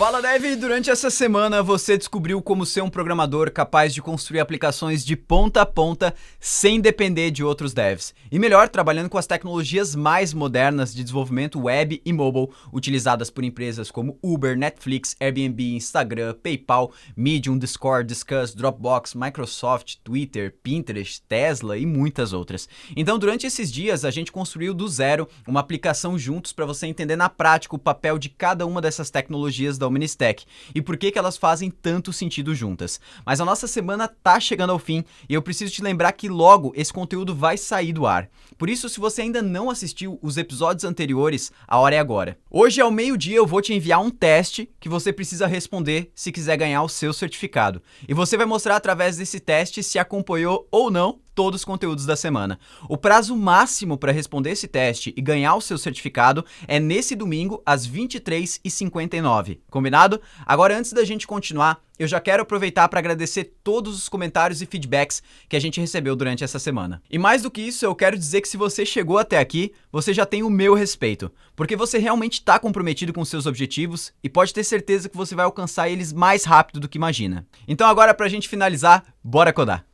Fala Dev, durante essa semana você descobriu como ser um programador capaz de construir aplicações de ponta a ponta sem depender de outros devs. E melhor, trabalhando com as tecnologias mais modernas de desenvolvimento web e mobile, utilizadas por empresas como Uber, Netflix, Airbnb, Instagram, PayPal, Medium, Discord, Discuss, Dropbox, Microsoft, Twitter, Pinterest, Tesla e muitas outras. Então durante esses dias a gente construiu do zero uma aplicação juntos para você entender na prática o papel de cada uma dessas tecnologias da Omnistack e por que elas fazem tanto sentido juntas. Mas a nossa semana tá chegando ao fim e eu preciso te lembrar que logo esse conteúdo vai sair do ar. Por isso, se você ainda não assistiu os episódios anteriores, a hora é agora. Hoje ao meio-dia eu vou te enviar um teste que você precisa responder se quiser ganhar o seu certificado. E você vai mostrar através desse teste se acompanhou ou não todos os conteúdos da semana. O prazo máximo para responder esse teste e ganhar o seu certificado é nesse domingo às 23h59. Combinado? Agora, antes da gente continuar, eu já quero aproveitar para agradecer todos os comentários e feedbacks que a gente recebeu durante essa semana. E mais do que isso, eu quero dizer que se você chegou até aqui, você já tem o meu respeito, porque você realmente está comprometido com seus objetivos e pode ter certeza que você vai alcançar eles mais rápido do que imagina. Então agora, para a gente finalizar, bora codar!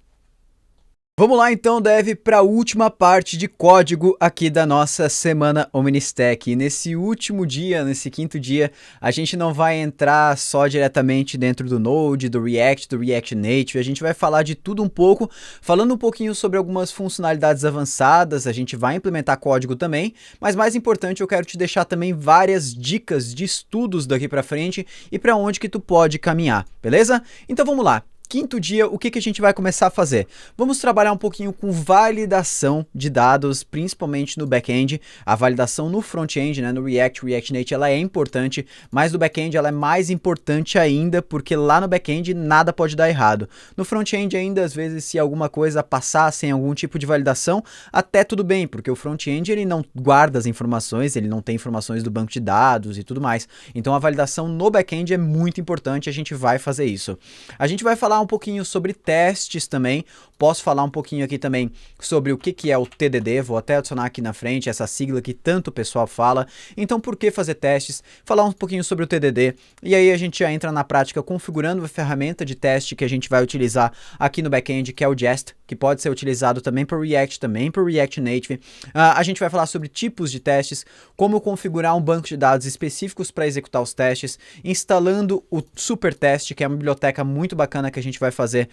Vamos lá então, Dev, para a última parte de código aqui da nossa semana Omnistack. E nesse último dia, nesse quinto dia, a gente não vai entrar só diretamente dentro do Node, do React Native, a gente vai falar de tudo um pouco, falando um pouquinho sobre algumas funcionalidades avançadas, a gente vai implementar código também, mas mais importante, eu quero te deixar também várias dicas de estudos daqui para frente e para onde que tu pode caminhar, beleza? Então vamos lá. Quinto dia, o que a gente vai começar a fazer? Vamos trabalhar um pouquinho com validação de dados, principalmente no back-end. A validação no front-end, né, no React Native, ela é importante, mas no back-end ela é mais importante ainda, porque lá no back-end nada pode dar errado. No front-end ainda, às vezes, se alguma coisa passar sem algum tipo de validação, até tudo bem, porque o front-end ele não guarda as informações, ele não tem informações do banco de dados e tudo mais. Então a validação no back-end é muito importante, a gente vai fazer isso. A gente vai falar um pouquinho sobre testes também, posso falar um pouquinho aqui também sobre o que é o TDD, vou até adicionar aqui na frente essa sigla que tanto o pessoal fala, então por que fazer testes, falar um pouquinho sobre o TDD, e aí a gente já entra na prática configurando a ferramenta de teste que a gente vai utilizar aqui no back-end, que é o Jest, que pode ser utilizado também para o React, também para o React Native. A gente vai falar sobre tipos de testes, como configurar um banco de dados específicos para executar os testes, instalando o Supertest, que é uma biblioteca muito bacana que a gente vai fazer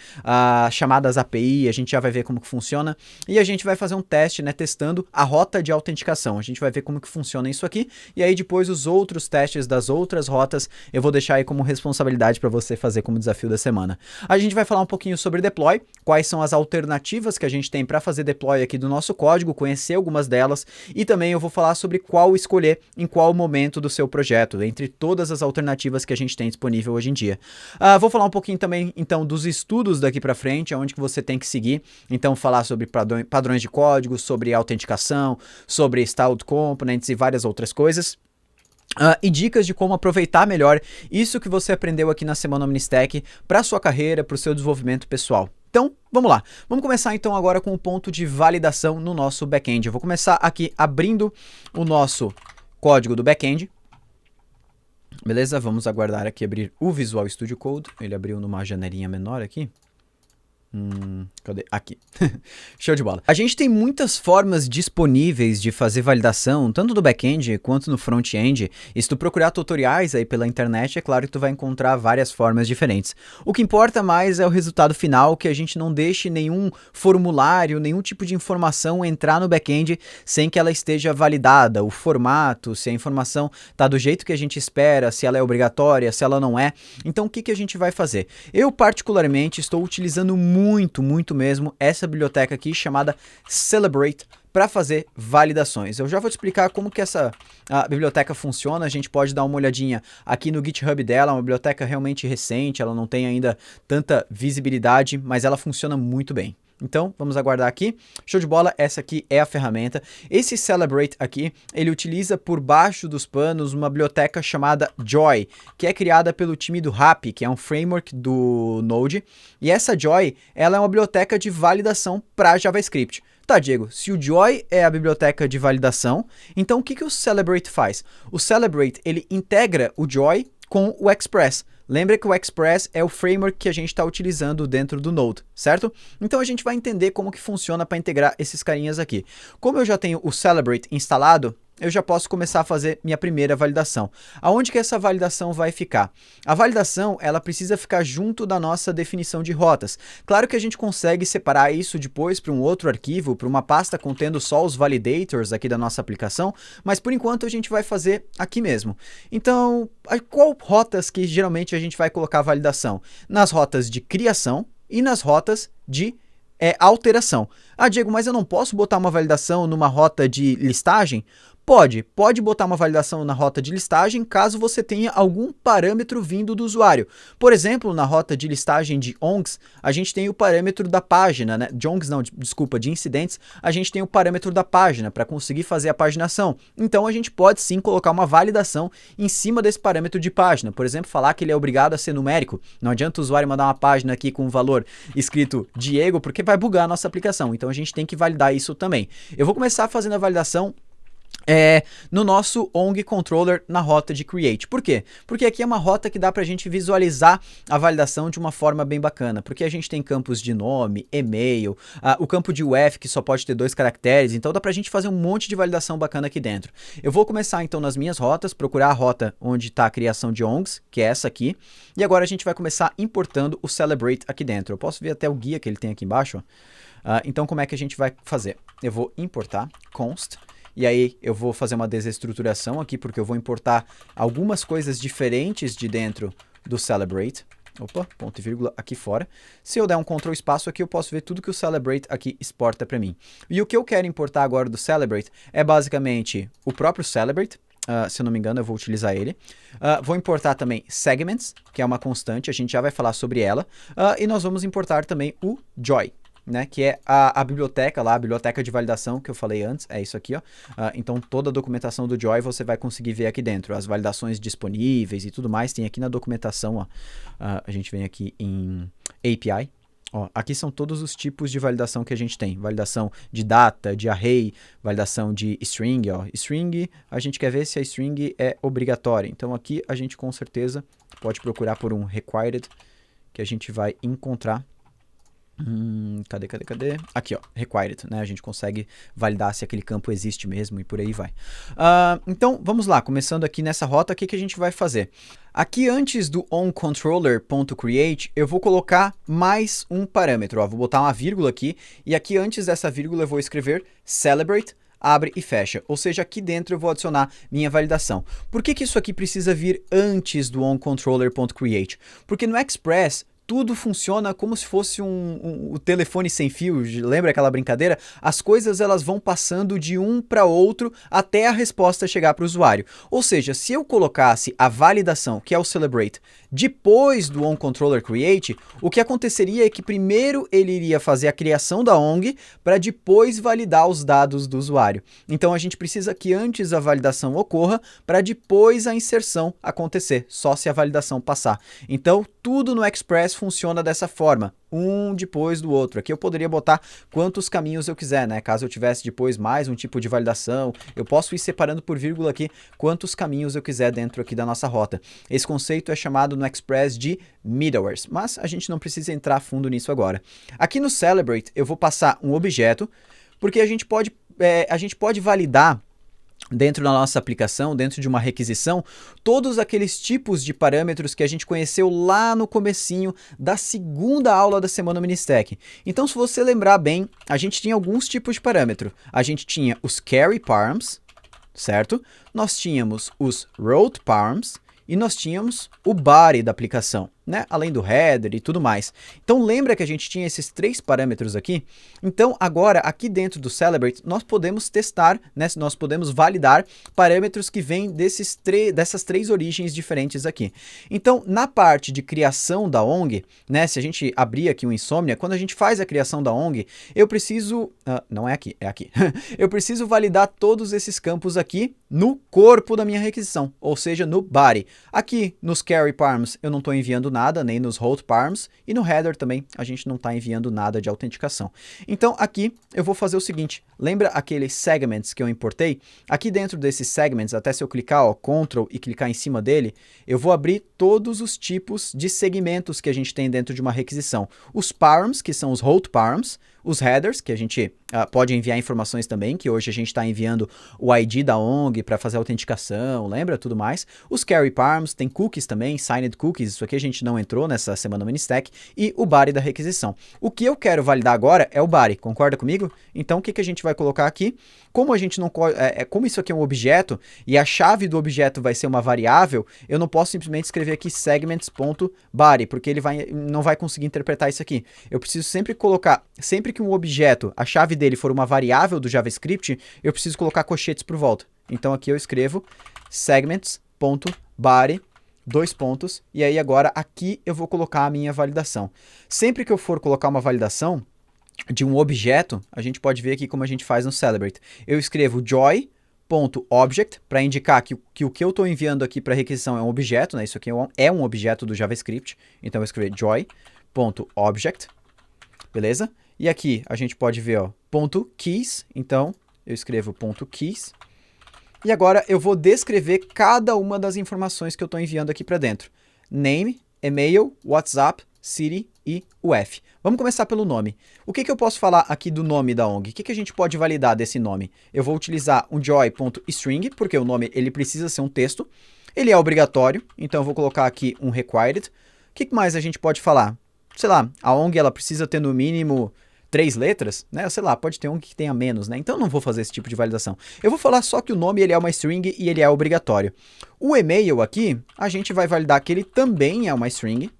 chamadas API, a gente já vai ver como que funciona, e a gente vai fazer um teste, né, testando a rota de autenticação, a gente vai ver como que funciona isso aqui, e aí depois os outros testes das outras rotas, eu vou deixar aí como responsabilidade para você fazer como desafio da semana. A gente vai falar um pouquinho sobre deploy, quais são as alternativas que a gente tem para fazer deploy aqui do nosso código, conhecer algumas delas, e também eu vou falar sobre qual escolher em qual momento do seu projeto, entre todas as alternativas que a gente tem disponível hoje em dia. Vou falar um pouquinho também, então, dos estudos daqui para frente, aonde que você tem que seguir, então falar sobre padrões de código, sobre autenticação, sobre styled components e várias outras coisas. E dicas de como aproveitar melhor isso que você aprendeu aqui na semana Omnistack para sua carreira, para o seu desenvolvimento pessoal. Então, vamos lá. Vamos começar então agora com o ponto de validação no nosso back-end. Eu vou começar aqui abrindo o nosso código do back-end. Beleza? Vamos aguardar aqui abrir o Visual Studio Code. Ele abriu numa janelinha menor aqui. Cadê? Aqui. Show de bola. A gente tem muitas formas disponíveis de fazer validação, tanto no back-end quanto no front-end. E se tu procurar tutoriais aí pela internet, é claro que tu vai encontrar várias formas diferentes. O que importa mais é o resultado final, que a gente não deixe nenhum formulário, nenhum tipo de informação entrar no back-end sem que ela esteja validada, o formato, se a informação tá do jeito que a gente espera, se ela é obrigatória, se ela não é. Então o que a gente vai fazer? Eu particularmente estou utilizando muito mesmo essa biblioteca aqui chamada Celebrate para fazer validações. Eu já vou te explicar como que essa biblioteca funciona, a gente pode dar uma olhadinha aqui no GitHub dela, é uma biblioteca realmente recente, ela não tem ainda tanta visibilidade, mas ela funciona muito bem. Então, vamos aguardar aqui. Show de bola, essa aqui é a ferramenta. Esse Celebrate aqui, ele utiliza por baixo dos panos uma biblioteca chamada Joy, que é criada pelo time do Hapi, que é um framework do Node. E essa Joy, ela é uma biblioteca de validação para JavaScript. Tá, Diego, se o Joy é a biblioteca de validação, então o que o Celebrate faz? O Celebrate, ele integra o Joy com o Express. Lembra que o Express é o framework que a gente está utilizando dentro do Node, certo? Então a gente vai entender como que funciona para integrar esses carinhas aqui. Como eu já tenho o Celebrate instalado, eu já posso começar a fazer minha primeira validação. Aonde que essa validação vai ficar? A validação, ela precisa ficar junto da nossa definição de rotas. Claro que a gente consegue separar isso depois para um outro arquivo, para uma pasta contendo só os validators aqui da nossa aplicação, mas por enquanto a gente vai fazer aqui mesmo. Então, qual rotas que geralmente a gente vai colocar a validação? Nas rotas de criação e nas rotas de alteração. Ah, Diego, mas eu não posso botar uma validação numa rota de listagem? Pode botar uma validação na rota de listagem caso você tenha algum parâmetro vindo do usuário. Por exemplo, na rota de listagem de ONGs, a gente tem o parâmetro da página, né? De ONGs não, desculpa, de incidentes, a gente tem o parâmetro da página para conseguir fazer a paginação. Então a gente pode sim colocar uma validação em cima desse parâmetro de página. Por exemplo, falar que ele é obrigado a ser numérico. Não adianta o usuário mandar uma página aqui com um valor escrito Diego, porque vai bugar a nossa aplicação. Então a gente tem que validar isso também. Eu vou começar fazendo a validação no nosso ONG Controller na rota de Create. Por quê? Porque aqui é uma rota que dá para a gente visualizar a validação de uma forma bem bacana, porque a gente tem campos de nome, e-mail, o campo de UF que só pode ter 2 caracteres, então dá para a gente fazer um monte de validação bacana aqui dentro. Eu vou começar então nas minhas rotas, procurar a rota onde está a criação de ONGs, que é essa aqui, e agora a gente vai começar importando o Celebrate aqui dentro. Eu posso ver até o guia que ele tem aqui embaixo. Então como é que a gente vai fazer? Eu vou importar const. E aí eu vou fazer uma desestruturação aqui, porque eu vou importar algumas coisas diferentes de dentro do Celebrate. Opa, ponto e vírgula aqui fora. Se eu der um Ctrl espaço aqui, eu posso ver tudo que o Celebrate aqui exporta para mim. E o que eu quero importar agora do Celebrate é basicamente o próprio Celebrate. Se eu não me engano, eu vou utilizar ele. Vou importar também Segments, que é uma constante, a gente já vai falar sobre ela. E nós vamos importar também o Joy, né, que é a biblioteca lá, a biblioteca de validação que eu falei antes, é isso aqui, ó. Então toda a documentação do Joy você vai conseguir ver aqui dentro, as validações disponíveis e tudo mais, tem aqui na documentação, ó. A gente vem aqui em API, ó, aqui são todos os tipos de validação que a gente tem, validação de data, de array, validação de string, ó. String, a gente quer ver se a string é obrigatória, então aqui a gente com certeza pode procurar por um required, que a gente vai encontrar. Cadê? Aqui, ó, required, né? A gente consegue validar se aquele campo existe mesmo e por aí vai. Então, vamos lá, começando aqui nessa rota, o que a gente vai fazer? Aqui antes do onController.create, eu vou colocar mais um parâmetro, ó, vou botar uma vírgula aqui, e aqui antes dessa vírgula eu vou escrever Celebrate, abre e fecha, ou seja, aqui dentro eu vou adicionar minha validação. Por que isso aqui precisa vir antes do onController.create? Porque no Express, tudo funciona como se fosse um telefone sem fio, lembra aquela brincadeira? As coisas elas vão passando de um para outro até a resposta chegar para o usuário. Ou seja, se eu colocasse a validação, que é o Celebrate, depois do onControllerCreate, o que aconteceria é que primeiro ele iria fazer a criação da ONG para depois validar os dados do usuário. Então a gente precisa que antes a validação ocorra para depois a inserção acontecer, só se a validação passar. Então tudo no Express funciona dessa forma, um depois do outro. Aqui eu poderia botar quantos caminhos eu quiser, né? Caso eu tivesse depois mais um tipo de validação, eu posso ir separando por vírgula aqui quantos caminhos eu quiser dentro aqui da nossa rota. Esse conceito é chamado no Express de middlewares, mas a gente não precisa entrar fundo nisso agora. Aqui no Celebrate eu vou passar um objeto, porque a gente pode validar dentro da nossa aplicação, dentro de uma requisição, todos aqueles tipos de parâmetros que a gente conheceu lá no comecinho da segunda aula da Semana Ministec. Então, se você lembrar bem, a gente tinha alguns tipos de parâmetro. A gente tinha os carry params, certo? Nós tínhamos os route params e nós tínhamos o body da aplicação, né? Além do header e tudo mais. Então lembra que a gente tinha esses 3 parâmetros aqui? Então agora aqui dentro do Celebrate nós podemos testar, né? Nós podemos validar parâmetros que vêm dessas 3 origens diferentes aqui. Então na parte de criação da ONG, né? Se a gente abrir aqui o Insomnia, quando a gente faz a criação da ONG, eu preciso, não é aqui, é aqui. Eu preciso validar todos esses campos aqui no corpo da minha requisição, ou seja, no body. Aqui nos carry params eu não estou enviando nada, nem nos hold params, e no header também a gente não está enviando nada de autenticação. Então aqui eu vou fazer o seguinte, lembra aqueles segments que eu importei? Aqui dentro desses segments, até se eu clicar, ó, Ctrl e clicar em cima dele, eu vou abrir todos os tipos de segmentos que a gente tem dentro de uma requisição. Os params, que são os hold params, os headers, que a gente pode enviar informações também, que hoje a gente está enviando o ID da ONG para fazer autenticação, lembra? Tudo mais. Os carry params, tem cookies também, signed cookies, isso aqui a gente não entrou nessa semana no Ministack, e o body da requisição. O que eu quero validar agora é o body, concorda comigo? Então o que a gente vai colocar aqui? Como a gente não como isso aqui é um objeto e a chave do objeto vai ser uma variável, eu não posso simplesmente escrever aqui segments.body, porque ele não vai conseguir interpretar isso aqui. Eu preciso sempre colocar, sempre que um objeto, a chave dele for uma variável do JavaScript, eu preciso colocar colchetes por volta. Então aqui eu escrevo segments.body, dois pontos, e aí agora aqui eu vou colocar a minha validação. Sempre que eu for colocar uma validação de um objeto, a gente pode ver aqui como a gente faz no Celebrate. Eu escrevo joy.object para indicar que o que eu estou enviando aqui para requisição é um objeto, né? Isso aqui é um objeto do JavaScript. Então eu escrevo joy.object, beleza? E aqui a gente pode ver, ó, .keys, então eu escrevo .keys. E agora eu vou descrever cada uma das informações que eu estou enviando aqui para dentro. Name, e-mail, WhatsApp, city e UF. Vamos começar pelo nome. O que eu posso falar aqui do nome da ONG? O que a gente pode validar desse nome? Eu vou utilizar um joy.string, porque o nome ele precisa ser um texto. Ele é obrigatório, então eu vou colocar aqui um required. O que mais a gente pode falar? Sei lá, a ONG ela precisa ter no mínimo 3 letras, né? Sei lá, pode ter ONG que tenha menos, né? Então eu não vou fazer esse tipo de validação. Eu vou falar só que o nome ele é uma string e ele é obrigatório. O e-mail aqui, a gente vai validar que ele também é uma string.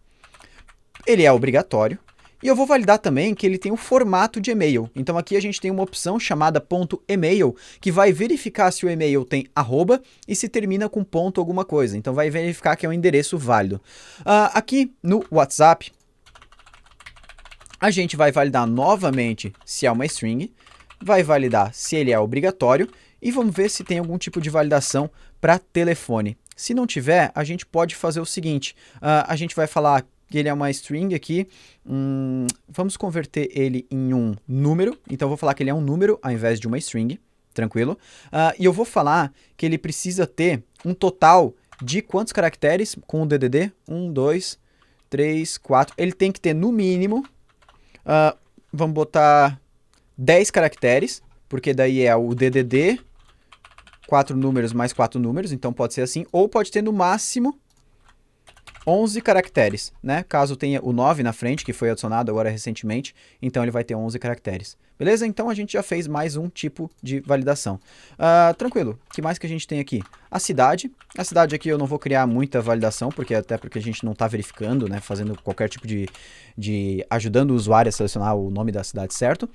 Ele é obrigatório. E eu vou validar também que ele tem o formato de e-mail. Então aqui a gente tem uma opção chamada .email, que vai verificar se o e-mail tem arroba e se termina com ponto alguma coisa. Então vai verificar que é um endereço válido. Aqui no WhatsApp, a gente vai validar novamente se é uma string, vai validar se ele é obrigatório e vamos ver se tem algum tipo de validação para telefone. Se não tiver, a gente pode fazer o seguinte, a gente vai falar que ele é uma string aqui, vamos converter ele em um número, então eu vou falar que ele é um número ao invés de uma string, tranquilo? E eu vou falar que ele precisa ter um total de quantos caracteres com o DDD? 1, 2, 3, 4, ele tem que ter no mínimo, vamos botar 10 caracteres, porque daí é o DDD, 4 números mais 4 números, então pode ser assim, ou pode ter no máximo 11 caracteres, né? Caso tenha o 9 na frente, que foi adicionado agora recentemente, então ele vai ter 11 caracteres. Beleza? Então a gente já fez mais um tipo de validação. Tranquilo. O que mais que a gente tem aqui? A cidade. A cidade aqui eu não vou criar muita validação, até porque a gente não está verificando, né? Fazendo qualquer tipo de ajudando o usuário a selecionar o nome da cidade certo.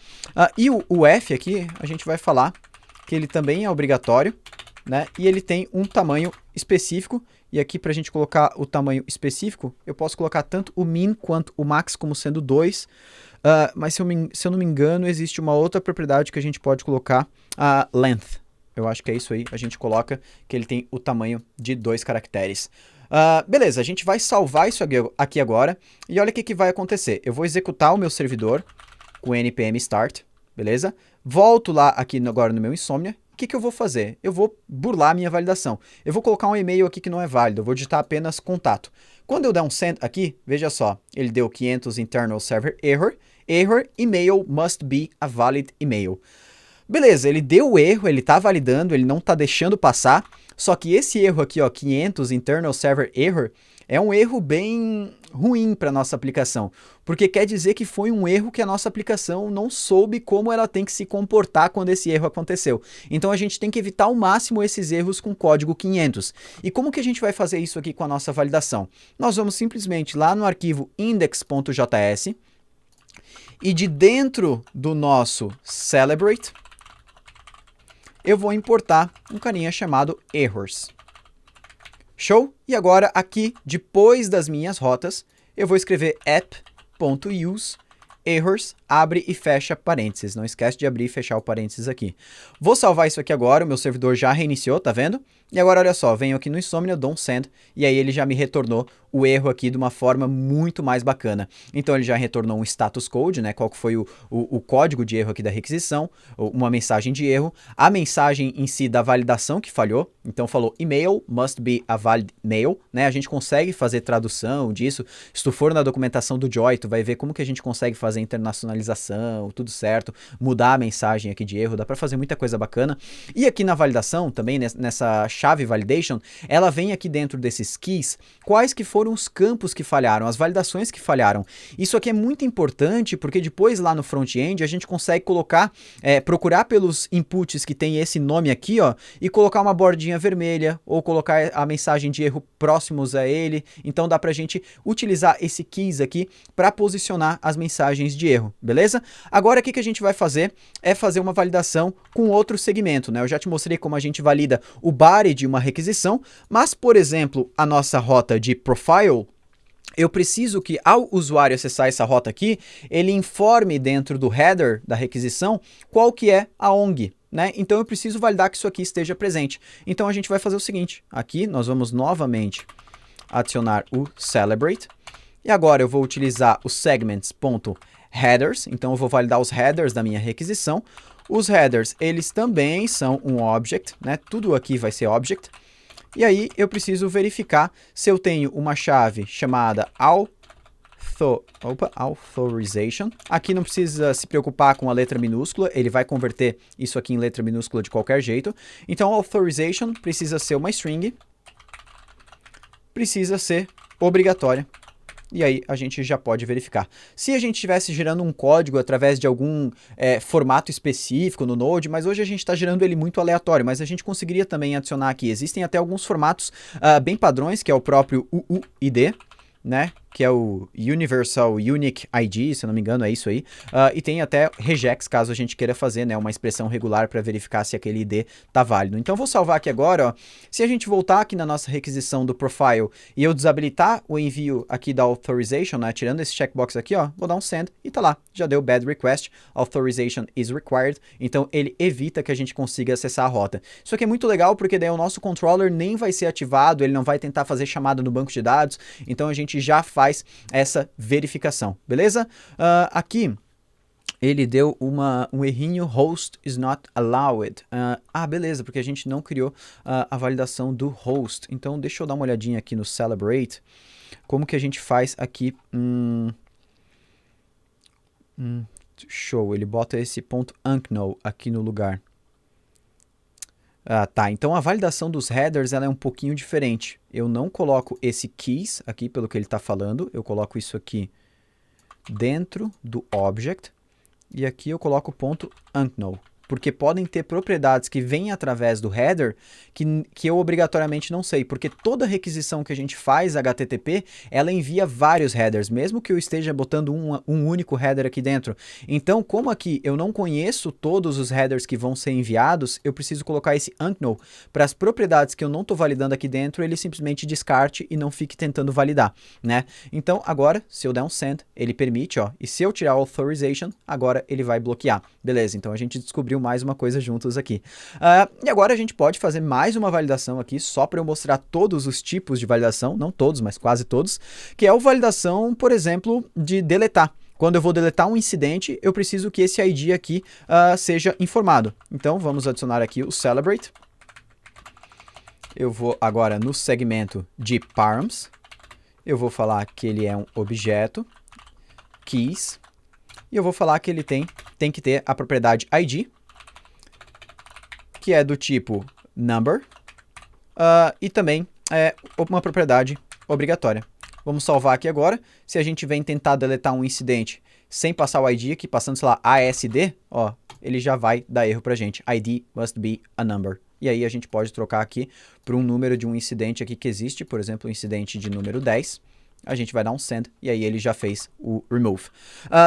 E o F aqui, a gente vai falar que ele também é obrigatório, né? E ele tem um tamanho específico. E aqui para a gente colocar o tamanho específico, eu posso colocar tanto o min quanto o max como sendo 2. Mas se eu não me engano, existe uma outra propriedade que a gente pode colocar, a length. Eu acho que é isso aí, a gente coloca que ele tem o tamanho de 2 caracteres. Beleza, a gente vai salvar isso aqui agora. E olha o que vai acontecer. Eu vou executar o meu servidor com npm start, beleza? Volto lá aqui agora no meu Insomnia. O que eu vou fazer? Eu vou burlar a minha validação. Eu vou colocar um e-mail aqui que não é válido. Eu vou digitar apenas contato. Quando eu der um send aqui, veja só. Ele deu 500 internal server error. Error, email must be a valid email. Beleza, ele deu o erro, ele está validando, ele não está deixando passar. Só que esse erro aqui, ó, 500 internal server error, é um erro bem ruim para a nossa aplicação, porque quer dizer que foi um erro que a nossa aplicação não soube como ela tem que se comportar quando esse erro aconteceu. Então a gente tem que evitar ao máximo esses erros com código 500. E como que a gente vai fazer isso aqui com a nossa validação? Nós vamos simplesmente lá no arquivo index.js e de dentro do nosso Celebrate, eu vou importar um carinha chamado errors. Show? E agora aqui, depois das minhas rotas, eu vou escrever app.use errors, abre e fecha parênteses. Não esquece de abrir e fechar o parênteses aqui. Vou salvar isso aqui agora, o meu servidor já reiniciou, tá vendo? E agora olha só, venho aqui no Insomnia, don't send, e aí ele já me retornou o erro aqui de uma forma muito mais bacana. Então ele já retornou um status code, né? Qual que foi o código de erro aqui da requisição, uma mensagem de erro, a mensagem em si da validação que falhou, então falou email must be a valid mail, né? A gente consegue fazer tradução disso. Se tu for na documentação do Joy, tu vai ver como que a gente consegue fazer internacionalização, tudo certo, mudar a mensagem aqui de erro, dá para fazer muita coisa bacana. E aqui na validação, também nessa chave validation, ela vem aqui dentro desses keys, quais que foram os campos que falharam, as validações que falharam. Isso aqui é muito importante porque depois lá no front-end a gente consegue colocar, procurar pelos inputs que tem esse nome aqui, ó, e colocar uma bordinha vermelha ou colocar a mensagem de erro próximos a ele. Então dá pra gente utilizar esse keys aqui para posicionar as mensagens de erro, beleza? Agora o que a gente vai fazer é fazer uma validação com outro segmento, né? Eu já te mostrei como a gente valida o body de uma requisição, mas, por exemplo, a nossa rota de profile, eu preciso que ao usuário acessar essa rota aqui, ele informe dentro do header da requisição qual que é a ONG, né? Então eu preciso validar que isso aqui esteja presente. Então a gente vai fazer o seguinte, aqui nós vamos novamente adicionar o celebrate, e agora eu vou utilizar os segments.headers, então eu vou validar os headers da minha requisição. Os headers, eles também são um object, né? Tudo aqui vai ser object. E aí eu preciso verificar se eu tenho uma chave chamada authorization. Aqui não precisa se preocupar com a letra minúscula, ele vai converter isso aqui em letra minúscula de qualquer jeito. Então authorization precisa ser uma string, precisa ser obrigatória. E aí a gente já pode verificar. Se a gente estivesse gerando um código através de algum formato específico no Node, mas hoje a gente está gerando ele muito aleatório, mas a gente conseguiria também adicionar aqui. Existem até alguns formatos bem padrões, que é o próprio UUID, né? Que é o Universal Unique ID, se eu não me engano, é isso aí. E tem até regex, caso a gente queira fazer, né, uma expressão regular para verificar se aquele ID está válido. Então, vou salvar aqui agora, ó. Se a gente voltar aqui na nossa requisição do profile e eu desabilitar o envio aqui da authorization, né, tirando esse checkbox aqui, ó, vou dar um send e tá lá. Já deu bad request, authorization is required. Então, ele evita que a gente consiga acessar a rota. Isso aqui é muito legal porque daí o nosso controller nem vai ser ativado, ele não vai tentar fazer chamada no banco de dados. Então, a gente já faz essa verificação, beleza? Aqui ele deu um errinho, host is not allowed. Beleza, porque a gente não criou a validação do host. Então deixa eu dar uma olhadinha aqui no celebrate, como que a gente faz aqui. Show, ele bota esse ponto unknown aqui no lugar. Tá, então a validação dos headers ela é um pouquinho diferente. Eu não coloco esse keys aqui, pelo que ele está falando, eu coloco isso aqui dentro do object, e aqui eu coloco o ponto unknown. Porque podem ter propriedades que vêm através do header que eu obrigatoriamente não sei, porque toda requisição que a gente faz HTTP, ela envia vários headers, mesmo que eu esteja botando um único header aqui dentro. Então, como aqui eu não conheço todos os headers que vão ser enviados, eu preciso colocar esse unknown para as propriedades que eu não estou validando aqui dentro, ele simplesmente descarte e não fique tentando validar, né? Então, agora, se eu der um send, ele permite, ó, e se eu tirar o authorization, agora ele vai bloquear. Beleza, então a gente descobriu mais uma coisa juntos aqui. E agora a gente pode fazer mais uma validação aqui, só para eu mostrar todos os tipos de validação, não todos, mas quase todos, que é a validação, por exemplo, de deletar. Quando eu vou deletar um incidente, eu preciso que esse ID aqui seja informado. Então, vamos adicionar aqui o celebrate. Eu vou agora no segmento de params, eu vou falar que ele é um objeto, keys, e eu vou falar que ele tem que ter a propriedade ID, que é do tipo number, e também é uma propriedade obrigatória. Vamos salvar aqui agora. Se a gente vem tentar deletar um incidente sem passar o ID aqui, passando, sei lá, ASD, ó, ele já vai dar erro pra gente. ID must be a number. E aí a gente pode trocar aqui para um número de um incidente aqui que existe, por exemplo, o incidente de número 10. a gente vai dar um send e aí ele já fez o remove.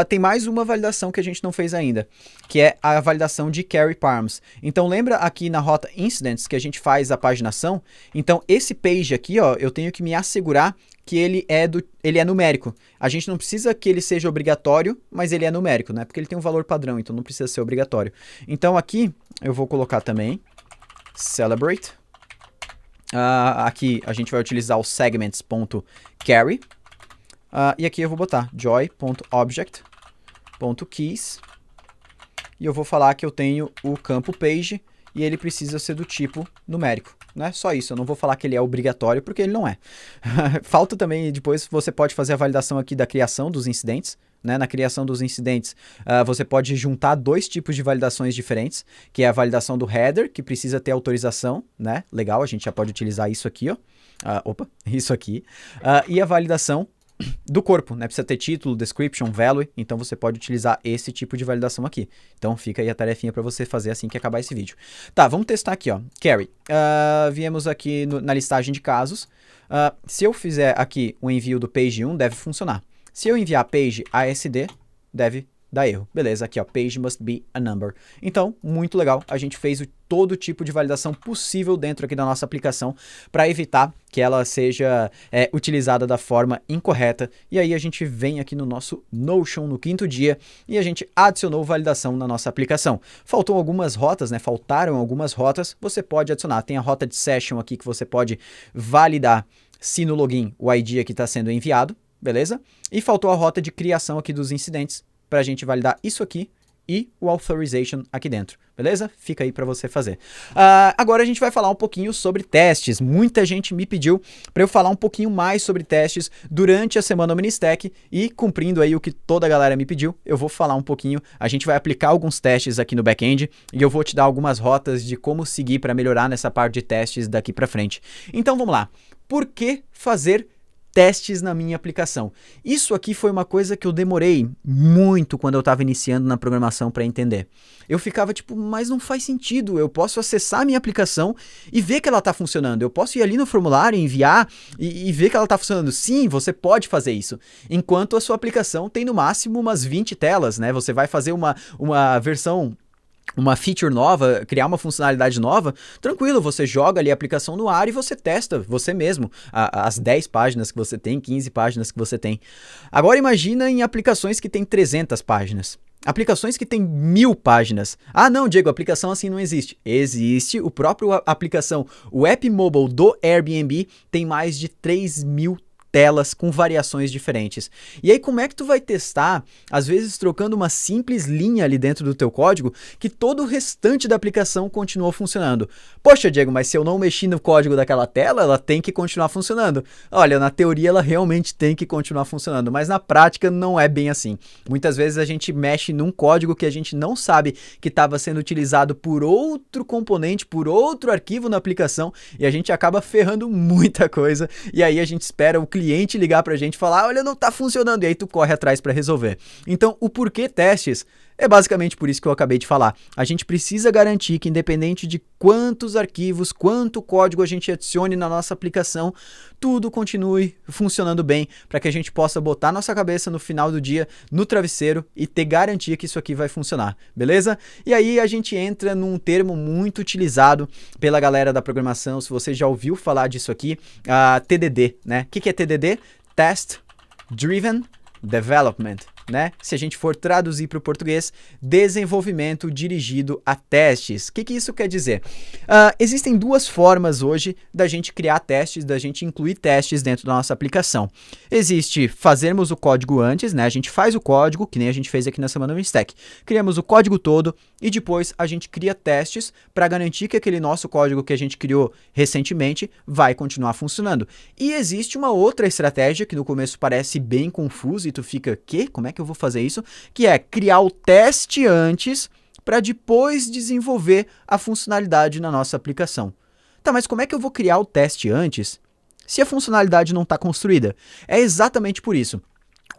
Tem mais uma validação que a gente não fez ainda, que é a validação de carry params. Então lembra aqui na rota incidents que a gente faz a paginação? Então esse page aqui, ó, eu tenho que me assegurar que ele é numérico. A gente não precisa que ele seja obrigatório, mas ele é numérico, né? Porque ele tem um valor padrão, então não precisa ser obrigatório. Então aqui eu vou colocar também celebrate. Aqui a gente vai utilizar o segments.carry. E aqui eu vou botar joy.object.keys. E eu vou falar que eu tenho o campo page e ele precisa ser do tipo numérico. Né? Só isso, eu não vou falar que ele é obrigatório, porque ele não é. Falta também, depois você pode fazer a validação aqui da criação dos incidentes. Né? Na criação dos incidentes, você pode juntar dois tipos de validações diferentes, que é a validação do header, que precisa ter autorização, né? Legal, a gente já pode utilizar isso aqui, ó. Isso aqui. E a validação do corpo, né? Precisa ter título, description, value, então você pode utilizar esse tipo de validação aqui. Então fica aí a tarefinha para você fazer assim que acabar esse vídeo. Tá, vamos testar aqui, ó. Carry. Viemos aqui na listagem de casos. Se eu fizer aqui o envio do page 1, deve funcionar. Se eu enviar page ASD, deve dar erro. Beleza, aqui ó, page must be a number. Então, muito legal, a gente fez todo tipo de validação possível dentro aqui da nossa aplicação para evitar que ela seja utilizada da forma incorreta. E aí a gente vem aqui no nosso Notion no 5º dia e a gente adicionou validação na nossa aplicação. Faltaram algumas rotas, você pode adicionar. Tem a rota de session aqui que você pode validar se no login o ID aqui está sendo enviado. Beleza? E faltou a rota de criação aqui dos incidentes para a gente validar isso aqui e o authorization aqui dentro. Beleza? Fica aí para você fazer. Agora a gente vai falar um pouquinho sobre testes. Muita gente me pediu para eu falar um pouquinho mais sobre testes durante a semana Ministech e cumprindo aí o que toda a galera me pediu, eu vou falar um pouquinho. A gente vai aplicar alguns testes aqui no back-end e eu vou te dar algumas rotas de como seguir para melhorar nessa parte de testes daqui para frente. Então vamos lá. Por que fazer testes na minha aplicação? Isso aqui foi uma coisa que eu demorei muito quando eu estava iniciando na programação para entender. Eu ficava tipo, mas não faz sentido, eu posso acessar a minha aplicação e ver que ela está funcionando. Eu posso ir ali no formulário, enviar e ver que ela está funcionando. Sim, você pode fazer isso. Enquanto a sua aplicação tem no máximo umas 20 telas, né? Você vai fazer uma versão, uma feature nova, criar uma funcionalidade nova, tranquilo, você joga ali a aplicação no ar e você testa você mesmo as 10 páginas que você tem, 15 páginas que você tem. Agora imagina em aplicações que tem 300 páginas. Aplicações que tem 1000 páginas. Ah não, Diego, aplicação assim não existe. Existe, o próprio aplicação, o app mobile do Airbnb tem mais de 3.000 telas com variações diferentes. E aí como é que tu vai testar, às vezes trocando uma simples linha ali dentro do teu código, que todo o restante da aplicação continuou funcionando? Poxa, Diego, mas se eu não mexi no código daquela tela, ela tem que continuar funcionando. Olha, na teoria ela realmente tem que continuar funcionando, mas na prática não é bem assim. Muitas vezes a gente mexe num código que a gente não sabe que estava sendo utilizado por outro componente, por outro arquivo na aplicação, e a gente acaba ferrando muita coisa, e aí a gente espera o cliente ligar pra gente e falar, olha, não tá funcionando, e aí tu corre atrás para resolver. Então, o porquê testes é basicamente por isso que eu acabei de falar. A gente precisa garantir que, independente de quantos arquivos, quanto código a gente adicione na nossa aplicação, tudo continue funcionando bem, para que a gente possa botar nossa cabeça no final do dia no travesseiro e ter garantia que isso aqui vai funcionar, beleza? E aí a gente entra num termo muito utilizado pela galera da programação, se você já ouviu falar disso aqui, TDD, né? O que é TDD? Test Driven Development, né? Se a gente for traduzir para o português, desenvolvimento dirigido a testes. O que isso quer dizer? Existem duas formas hoje da gente criar testes, da gente incluir testes dentro da nossa aplicação. Existe fazermos o código antes, né? A gente faz o código, que nem a gente fez aqui na semana Ministech. Criamos o código todo e depois a gente cria testes para garantir que aquele nosso código que a gente criou recentemente vai continuar funcionando. E existe uma outra estratégia que no começo parece bem confusa e tu fica, quê? Como é que eu vou fazer isso? Que é criar o teste antes para depois desenvolver a funcionalidade na nossa aplicação. Tá, mas como é que eu vou criar o teste antes se a funcionalidade não está construída? É exatamente por isso.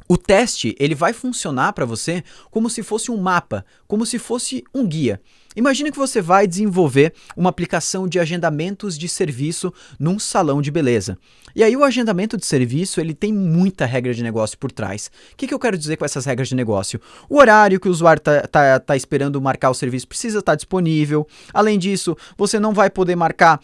O teste, ele vai funcionar para você como se fosse um mapa, como se fosse um guia. Imagine que você vai desenvolver uma aplicação de agendamentos de serviço num salão de beleza. E aí o agendamento de serviço, ele tem muita regra de negócio por trás. O que eu quero dizer com essas regras de negócio? O horário que o usuário tá esperando marcar o serviço precisa estar disponível. Além disso, você não vai poder marcar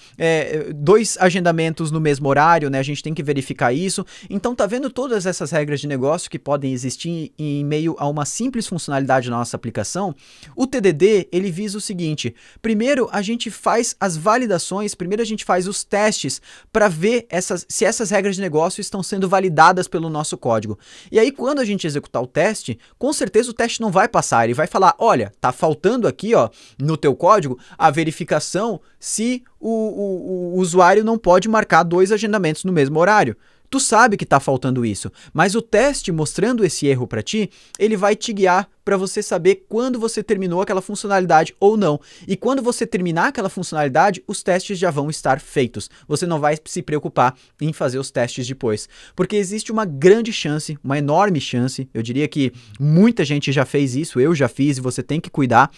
dois agendamentos no mesmo horário, né? A gente tem que verificar isso. Então, tá vendo todas essas regras de negócio que podem existir em meio a uma simples funcionalidade da nossa aplicação? O TDD, ele visa o seguinte: primeiro a gente faz as validações, primeiro a gente faz os testes para ver se essas regras de negócio estão sendo validadas pelo nosso código. E aí quando a gente executar o teste, com certeza o teste não vai passar, ele vai falar, olha, tá faltando aqui, ó, no teu código a verificação se o usuário não pode marcar dois agendamentos no mesmo horário. Tu sabe que tá faltando isso, mas o teste mostrando esse erro para ti, ele vai te guiar para você saber quando você terminou aquela funcionalidade ou não. E quando você terminar aquela funcionalidade, os testes já vão estar feitos. Você não vai se preocupar em fazer os testes depois. Porque existe uma grande chance, uma enorme chance, eu diria que muita gente já fez isso, eu já fiz e você tem que cuidar,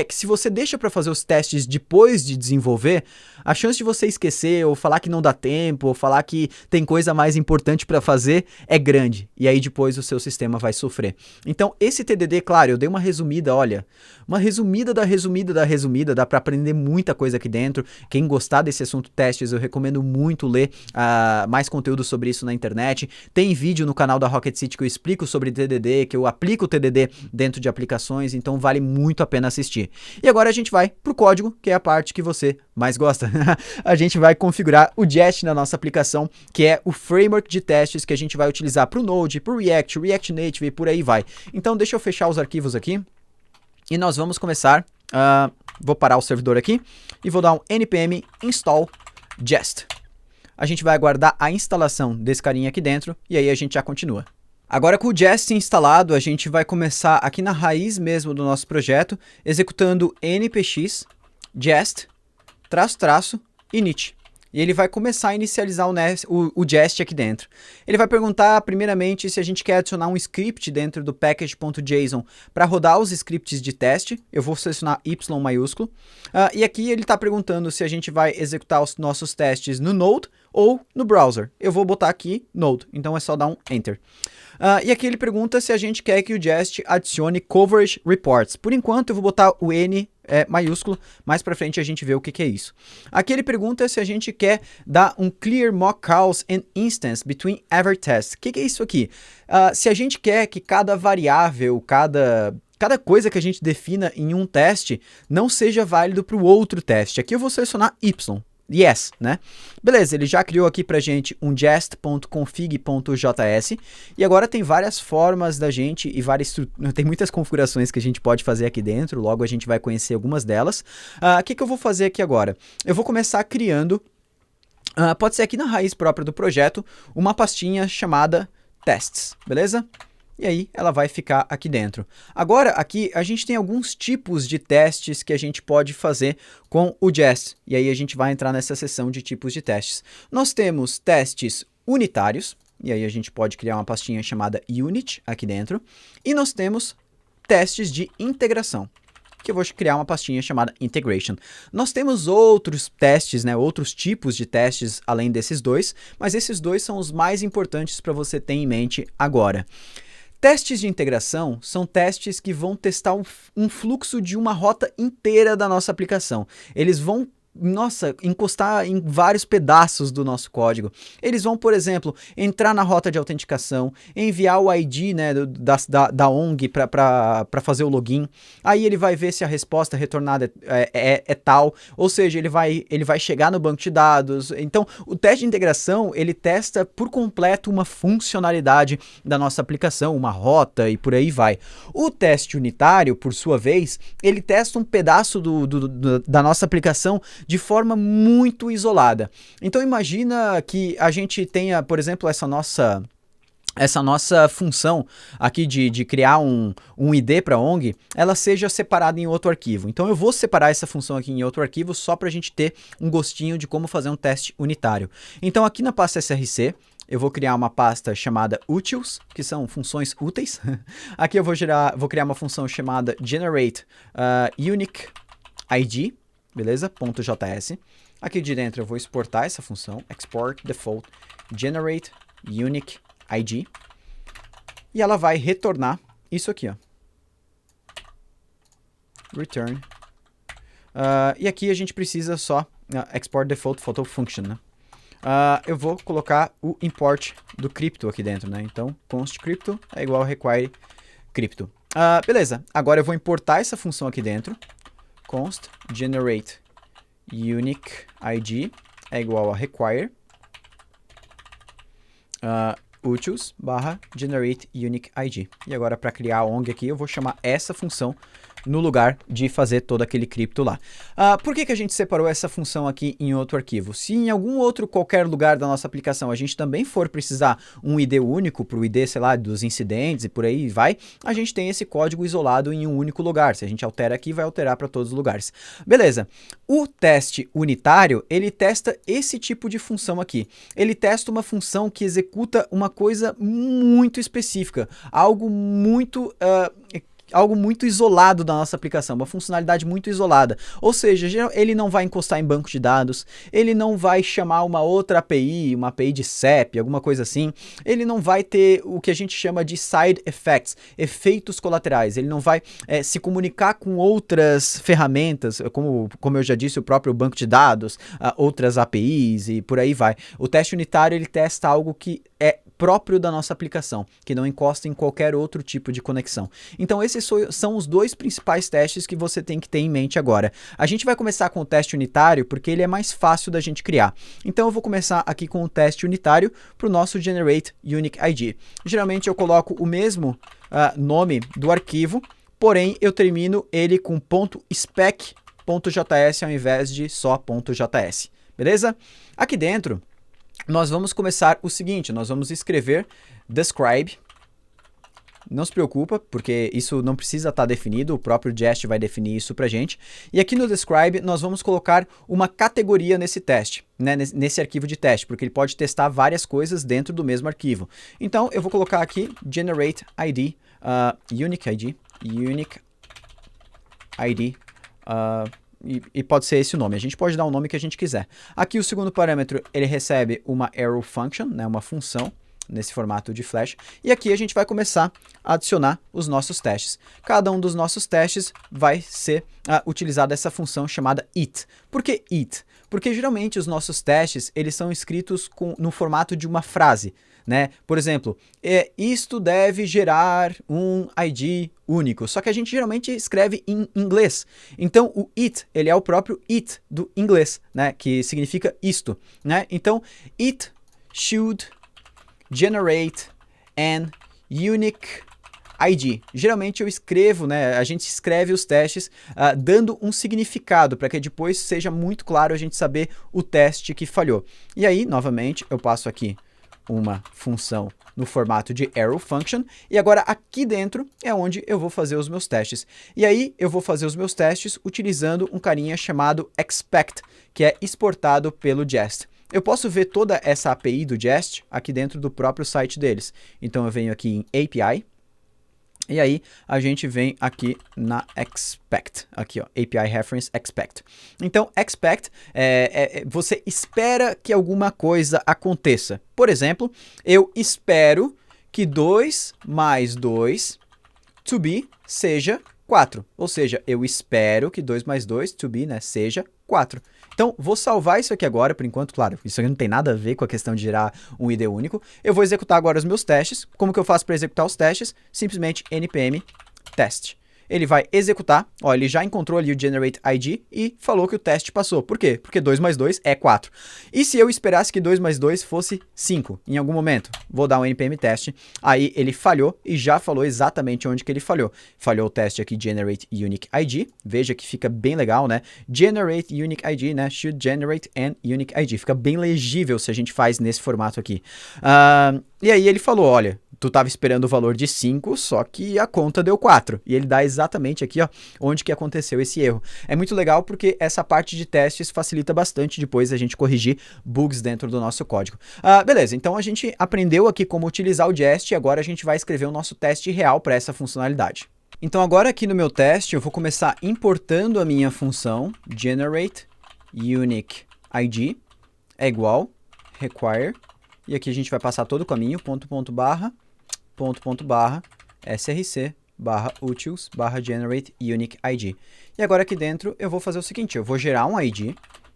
que se você deixa para fazer os testes depois de desenvolver, a chance de você esquecer ou falar que não dá tempo ou falar que tem coisa mais importante para fazer é grande. E aí depois o seu sistema vai sofrer. Então esse TDD, claro, eu dei uma resumida, olha, uma resumida da resumida da resumida, dá para aprender muita coisa aqui dentro. Quem gostar desse assunto testes, eu recomendo muito ler mais conteúdo sobre isso na internet. Tem vídeo no canal da Rocket City que eu explico sobre TDD, que eu aplico o TDD dentro de aplicações, então vale muito a pena assistir. E agora a gente vai pro código, que é a parte que você mais gosta. A gente vai configurar o Jest na nossa aplicação, que é o framework de testes que a gente vai utilizar para o Node, para o React, React Native e por aí vai. Então deixa eu fechar os arquivos aqui e nós vamos começar. Vou parar o servidor aqui e vou dar um npm install Jest. A gente vai aguardar a instalação desse carinha aqui dentro e aí a gente já continua. Agora com o Jest instalado, a gente vai começar aqui na raiz mesmo do nosso projeto, executando npx jest --init. E ele vai começar a inicializar o Jest aqui dentro. Ele vai perguntar primeiramente se a gente quer adicionar um script dentro do package.json para rodar os scripts de teste. Eu vou selecionar Y maiúsculo. E aqui ele está perguntando se a gente vai executar os nossos testes no Node ou no browser. Eu vou botar aqui Node, então é só dar um Enter. E aqui ele pergunta se a gente quer que o Jest adicione coverage reports. Por enquanto eu vou botar o N maiúsculo, mais pra frente a gente vê o que é isso. Aqui ele pergunta se a gente quer dar um clear mock calls and instance between every test. O que é isso aqui? Se a gente quer que cada variável, cada coisa que a gente defina em um teste não seja válido para o outro teste. Aqui eu vou selecionar Y. Yes, né? Beleza, ele já criou aqui pra gente um jest.config.js e agora tem várias formas da gente e tem muitas configurações que a gente pode fazer aqui dentro, logo a gente vai conhecer algumas delas. O que eu vou fazer aqui agora? Eu vou começar criando, pode ser aqui na raiz própria do projeto, uma pastinha chamada tests, beleza? E aí ela vai ficar aqui dentro. Agora aqui a gente tem alguns tipos de testes que a gente pode fazer com o Jest. E aí a gente vai entrar nessa seção de tipos de testes. Nós temos testes unitários. E aí a gente pode criar uma pastinha chamada unit aqui dentro. E nós temos testes de integração, que eu vou criar uma pastinha chamada integration. Nós temos outros testes, né, outros tipos de testes além desses dois, mas esses dois são os mais importantes para você ter em mente agora. Testes de integração são testes que vão testar um fluxo de uma rota inteira da nossa aplicação. Eles vão encostar em vários pedaços do nosso código. Eles vão, por exemplo, entrar na rota de autenticação, enviar o ID, né, da ONG para fazer o login. Aí ele vai ver se a resposta retornada é tal, ou seja, ele vai chegar no banco de dados. Então, o teste de integração, ele testa por completo uma funcionalidade da nossa aplicação, uma rota e por aí vai. O teste unitário, por sua vez, ele testa um pedaço da nossa aplicação de forma muito isolada. Então imagina que a gente tenha, por exemplo, essa nossa função aqui de criar um ID para ONG, ela seja separada em outro arquivo. Então eu vou separar essa função aqui em outro arquivo só para a gente ter um gostinho de como fazer um teste unitário. Então aqui na pasta src, eu vou criar uma pasta chamada utils, que são funções úteis. Aqui eu vou criar uma função chamada generate unique .id, beleza? .js. Aqui de dentro eu vou exportar essa função, export default generate unique ID, e ela vai retornar isso aqui, ó. Return. E aqui a gente precisa só export default photo function, né? Eu vou colocar o import do crypto aqui dentro, né? Então, const crypto é igual a require crypto. Beleza, agora eu vou importar essa função aqui dentro. Const generate unique ID é igual a require utils barra generate unique ID. E agora para criar a ONG aqui eu vou chamar essa função no lugar de fazer todo aquele cripto lá. Por que a gente separou essa função aqui em outro arquivo? Se em algum outro qualquer lugar da nossa aplicação a gente também for precisar um ID único para o ID, sei lá, dos incidentes e por aí vai, a gente tem esse código isolado em um único lugar. Se a gente altera aqui, vai alterar para todos os lugares. Beleza. O teste unitário, ele testa esse tipo de função aqui. Ele testa uma função que executa uma coisa muito específica, algo muito isolado da nossa aplicação, uma funcionalidade muito isolada. Ou seja, ele não vai encostar em banco de dados, ele não vai chamar uma outra API, uma API de SEP, alguma coisa assim. Ele não vai ter o que a gente chama de side effects, efeitos colaterais. Ele não vai se comunicar com outras ferramentas, como eu já disse, o próprio banco de dados, outras APIs e por aí vai. O teste unitário, ele testa algo que é próprio da nossa aplicação, que não encosta em qualquer outro tipo de conexão. Então esses são os dois principais testes que você tem que ter em mente agora. A gente vai começar com o teste unitário porque ele é mais fácil da gente criar. Então eu vou começar aqui com o teste unitário para o nosso generate unique ID. Geralmente eu coloco o mesmo nome do arquivo, porém eu termino ele com .spec.js ao invés de só .js. Beleza? Aqui dentro nós vamos começar o seguinte, nós vamos escrever describe. Não se preocupa, porque isso não precisa estar definido, o próprio Jest vai definir isso pra gente. E aqui no describe nós vamos colocar uma categoria nesse teste, né, nesse arquivo de teste, porque ele pode testar várias coisas dentro do mesmo arquivo. Então eu vou colocar aqui generate ID, unique ID, e pode ser esse o nome, a gente pode dar o nome que a gente quiser. Aqui o segundo parâmetro, ele recebe uma arrow function, né, uma função nesse formato de flash, e aqui a gente vai começar a adicionar os nossos testes. Cada um dos nossos testes vai ser utilizada essa função chamada it. Por que it? Porque geralmente os nossos testes, eles são escritos no formato de uma frase, né? Por exemplo, isto deve gerar um ID único, só que a gente geralmente escreve em inglês. Então o it, ele é o próprio it do inglês, né? Que significa isto, né? Então it should generate an unique ID. Geralmente eu escrevo, né, a gente escreve os testes dando um significado para que depois seja muito claro a gente saber o teste que falhou. E aí, novamente, eu passo aqui uma função no formato de arrow function, e agora aqui dentro é onde eu vou fazer os meus testes. E aí eu vou fazer os meus testes utilizando um carinha chamado expect, que é exportado pelo Jest. Eu posso ver toda essa API do Jest aqui dentro do próprio site deles. Então eu venho aqui em API, e aí a gente vem aqui na expect, aqui ó, API reference expect. Então expect você espera que alguma coisa aconteça. Por exemplo, eu espero que 2 mais 2 to be seja 4. Ou seja, eu espero que 2 mais 2 to be, né, seja 4. Então, vou salvar isso aqui agora, por enquanto, claro, isso aqui não tem nada a ver com a questão de gerar um ID único. Eu vou executar agora os meus testes. Como que eu faço para executar os testes? Simplesmente npm test. Ele vai executar, ó, ele já encontrou ali o generate ID e falou que o teste passou. Por quê? Porque 2 mais 2 é 4. E se eu esperasse que 2 mais 2 fosse 5 em algum momento? Vou dar um npm test, aí ele falhou e já falou exatamente onde que ele falhou. Falhou o teste aqui, generate unique ID, veja que fica bem legal, né? Generate unique ID, né? Should generate an unique ID. Fica bem legível se a gente faz nesse formato aqui. E aí ele falou, olha, tu estava esperando o valor de 5, só que a conta deu 4. E ele dá exatamente aqui, ó, onde que aconteceu esse erro. É muito legal porque essa parte de testes facilita bastante depois a gente corrigir bugs dentro do nosso código. Beleza, então a gente aprendeu aqui como utilizar o Jest e agora a gente vai escrever o nosso teste real para essa funcionalidade. Então agora aqui no meu teste eu vou começar importando a minha função generate unique ID é igual require, e aqui a gente vai passar todo o caminho, ponto barra src barra utils barra generate unique ID. E agora aqui dentro eu vou fazer o seguinte, eu vou gerar um ID,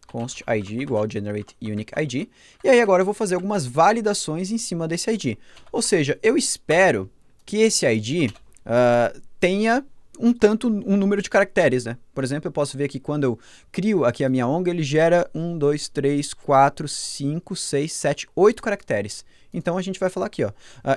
const ID igual generate unique ID, e aí agora eu vou fazer algumas validações em cima desse ID. Ou seja, eu espero que esse ID tenha um número de caracteres, né? Por exemplo, eu posso ver que quando eu crio aqui a minha ONG, ele gera 1, 2, 3, 4, 5, 6, 7, 8 caracteres. Então, a gente vai falar aqui, ó,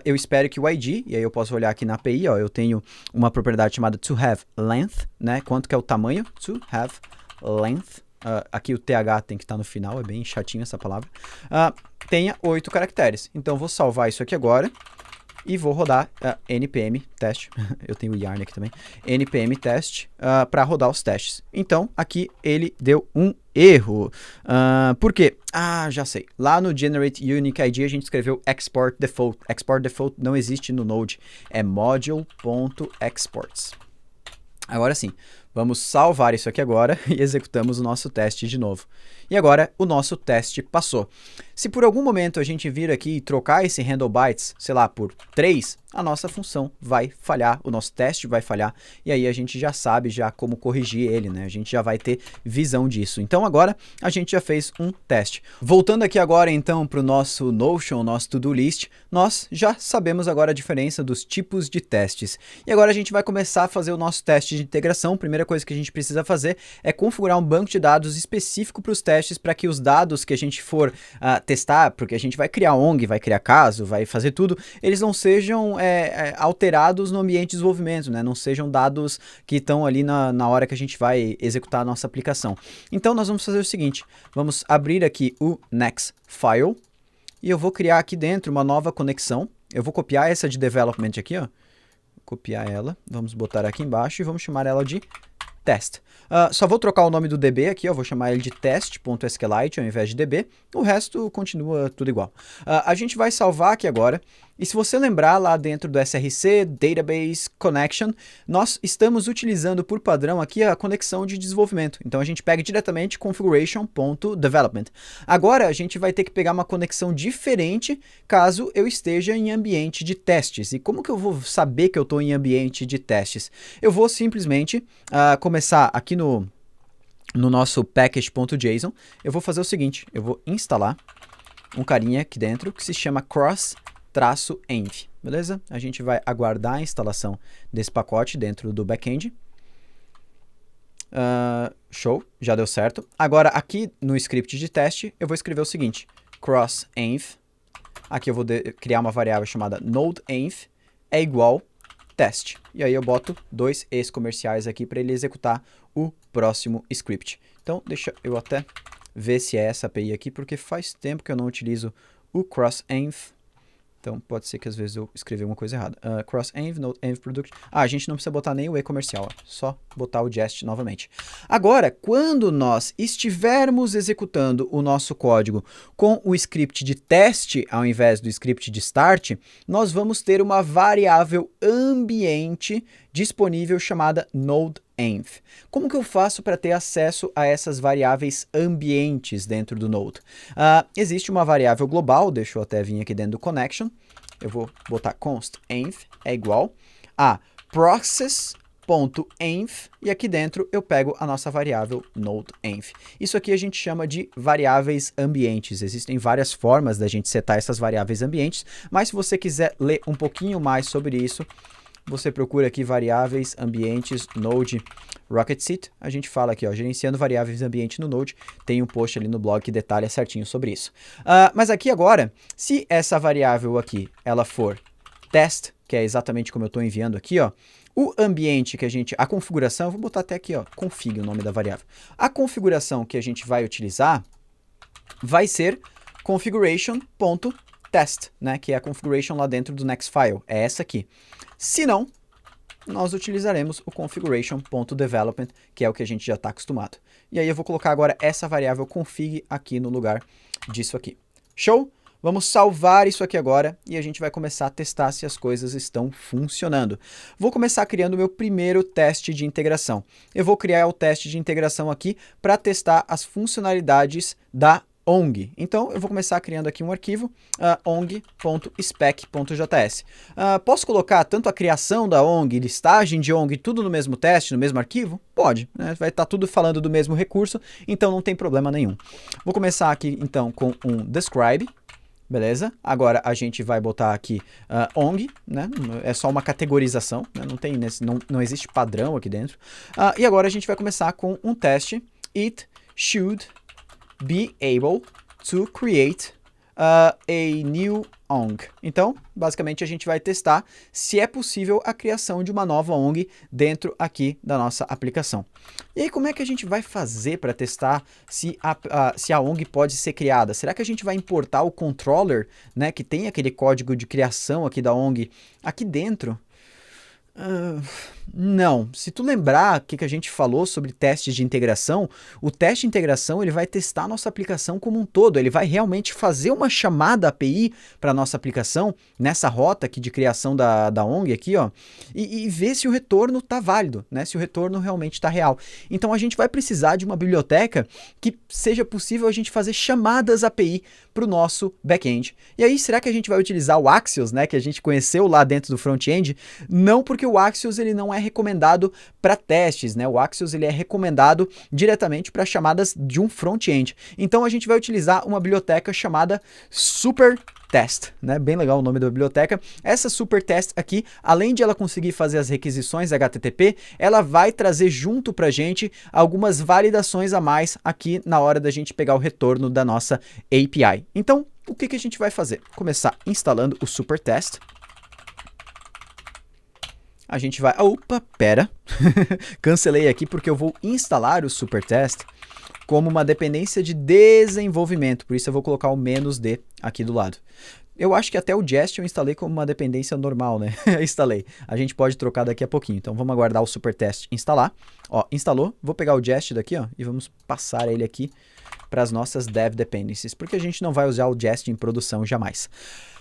eu espero que o ID, e aí eu posso olhar aqui na API, ó, eu tenho uma propriedade chamada toHaveLength, né? Quanto que é o tamanho? toHaveLength. Aqui o TH tem que estar no final, é bem chatinho essa palavra. Tenha 8 caracteres. Então, eu vou salvar isso aqui agora. E vou rodar npm test, eu tenho o yarn aqui também, npm test para rodar os testes. Então, aqui ele deu um erro. Por quê? Já sei. Lá no generate unique ID a gente escreveu export default. Export default não existe no Node, é module.exports. Agora sim, vamos salvar isso aqui agora e executamos o nosso teste de novo. E agora o nosso teste passou. Se por algum momento a gente vir aqui e trocar esse handle bytes, sei lá, por 3, a nossa função vai falhar, o nosso teste vai falhar, e aí a gente já sabe já como corrigir ele, né? A gente já vai ter visão disso. Então agora a gente já fez um teste. Voltando aqui agora então para o nosso Notion, nosso to-do list, nós já sabemos agora a diferença dos tipos de testes. E agora a gente vai começar a fazer o nosso teste de integração. A primeira coisa que a gente precisa fazer é configurar um banco de dados específico para os testes, para que os dados que a gente for testar, porque a gente vai criar ONG, vai criar caso, vai fazer tudo, eles não sejam alterados no ambiente de desenvolvimento, né? Não sejam dados que estão ali na hora que a gente vai executar a nossa aplicação. Então nós vamos fazer o seguinte, vamos abrir aqui o next file e eu vou criar aqui dentro uma nova conexão. Eu vou copiar essa de development aqui, ó. Copiar ela, vamos botar aqui embaixo e vamos chamar ela de test. Só vou trocar o nome do DB aqui, ó, vou chamar ele de test.sqlite ao invés de DB, o resto continua tudo igual. A gente vai salvar aqui agora, e se você lembrar lá dentro do SRC, Database Connection, nós estamos utilizando por padrão aqui a conexão de desenvolvimento. Então a gente pega diretamente configuration.development. Agora a gente vai ter que pegar uma conexão diferente caso eu esteja em ambiente de testes. E como que eu vou saber que eu estou em ambiente de testes? Eu vou simplesmente começar aqui no nosso package.json, eu vou fazer o seguinte, eu vou instalar um carinha aqui dentro que se chama cross-env, beleza? A gente vai aguardar a instalação desse pacote dentro do backend. Show, já deu certo. Agora aqui no script de teste eu vou escrever o seguinte, cross-env, aqui eu vou criar uma variável chamada node-env é igual teste. E aí eu boto 2 es comerciais aqui para ele executar o próximo script. Então deixa eu até ver se é essa API aqui, porque faz tempo que eu não utilizo o cross-env. Então pode ser que às vezes eu escrevi uma coisa errada. Cross-env, node-env product. A gente não precisa botar nem o e comercial, só botar o jest novamente. Agora, quando nós estivermos executando o nosso código com o script de teste ao invés do script de start, nós vamos ter uma variável ambiente disponível chamada node-env. Como que eu faço para ter acesso a essas variáveis ambientes dentro do Node? Existe uma variável global, deixa eu até vir aqui dentro do connection, eu vou botar const.env é igual a process.env e aqui dentro eu pego a nossa variável node-env. Isso aqui a gente chama de variáveis ambientes. Existem várias formas da gente setar essas variáveis ambientes, mas se você quiser ler um pouquinho mais sobre isso, você procura aqui variáveis ambientes Node Rocket Seat. A gente fala aqui, ó, gerenciando variáveis ambiente no Node. Tem um post ali no blog que detalha certinho sobre isso. Mas aqui agora, se essa variável aqui, ela for test, que é exatamente como eu estou enviando aqui, ó, o ambiente que a configuração, eu vou botar até aqui, ó, config o nome da variável. A configuração que a gente vai utilizar vai ser configuration.test, né, que é a configuration lá dentro do next file, é essa aqui. Se não, nós utilizaremos o configuration.development, que é o que a gente já está acostumado. E aí eu vou colocar agora essa variável config aqui no lugar disso aqui. Show? Vamos salvar isso aqui agora e a gente vai começar a testar se as coisas estão funcionando. Vou começar criando o meu primeiro teste de integração. Eu vou criar o teste de integração aqui para testar as funcionalidades da ONG. Então, eu vou começar criando aqui um arquivo, ong.spec.js. Posso colocar tanto a criação da ONG, listagem de ONG, tudo no mesmo teste, no mesmo arquivo? Pode, né? Vai estar tudo falando do mesmo recurso, então não tem problema nenhum. Vou começar aqui, então, com um describe. Beleza? Agora a gente vai botar aqui ONG, né? É só uma categorização, né? Não existe padrão aqui dentro. E agora a gente vai começar com um teste. It should be able to create a new ONG. Então, basicamente, a gente vai testar se é possível a criação de uma nova ONG dentro aqui da nossa aplicação. E aí, como é que a gente vai fazer para testar se a ONG pode ser criada? Será que a gente vai importar o controller, né, que tem aquele código de criação aqui da ONG, aqui dentro? Não. Se tu lembrar o que a gente falou sobre testes de integração, o teste de integração ele vai testar a nossa aplicação como um todo. Ele vai realmente fazer uma chamada API para a nossa aplicação, nessa rota aqui de criação da ONG aqui, ó, e ver se o retorno está válido, né? Se o retorno realmente está real. Então a gente vai precisar de uma biblioteca que seja possível a gente fazer chamadas API para o nosso back-end. E aí, será que a gente vai utilizar o Axios, né, que a gente conheceu lá dentro do front-end? Não, porque o Axios ele não é recomendado para testes, né? O Axios ele é recomendado diretamente para chamadas de um front-end. Então a gente vai utilizar uma biblioteca chamada SuperTest, né? Bem legal o nome da biblioteca. Essa SuperTest aqui, além de ela conseguir fazer as requisições HTTP, ela vai trazer junto para a gente algumas validações a mais aqui na hora da gente pegar o retorno da nossa API. Então, o que a gente vai fazer? Começar instalando o SuperTest. A gente vai... Opa, pera. Cancelei aqui porque eu vou instalar o SuperTest como uma dependência de desenvolvimento. Por isso eu vou colocar o "-d aqui do lado. Eu acho que até o Jest eu instalei como uma dependência normal, né? Instalei. A gente pode trocar daqui a pouquinho. Então vamos aguardar o SuperTest instalar. Ó, instalou. Vou pegar o Jest daqui, ó, e vamos passar ele aqui para as nossas dev dependencies, porque a gente não vai usar o Jest em produção jamais.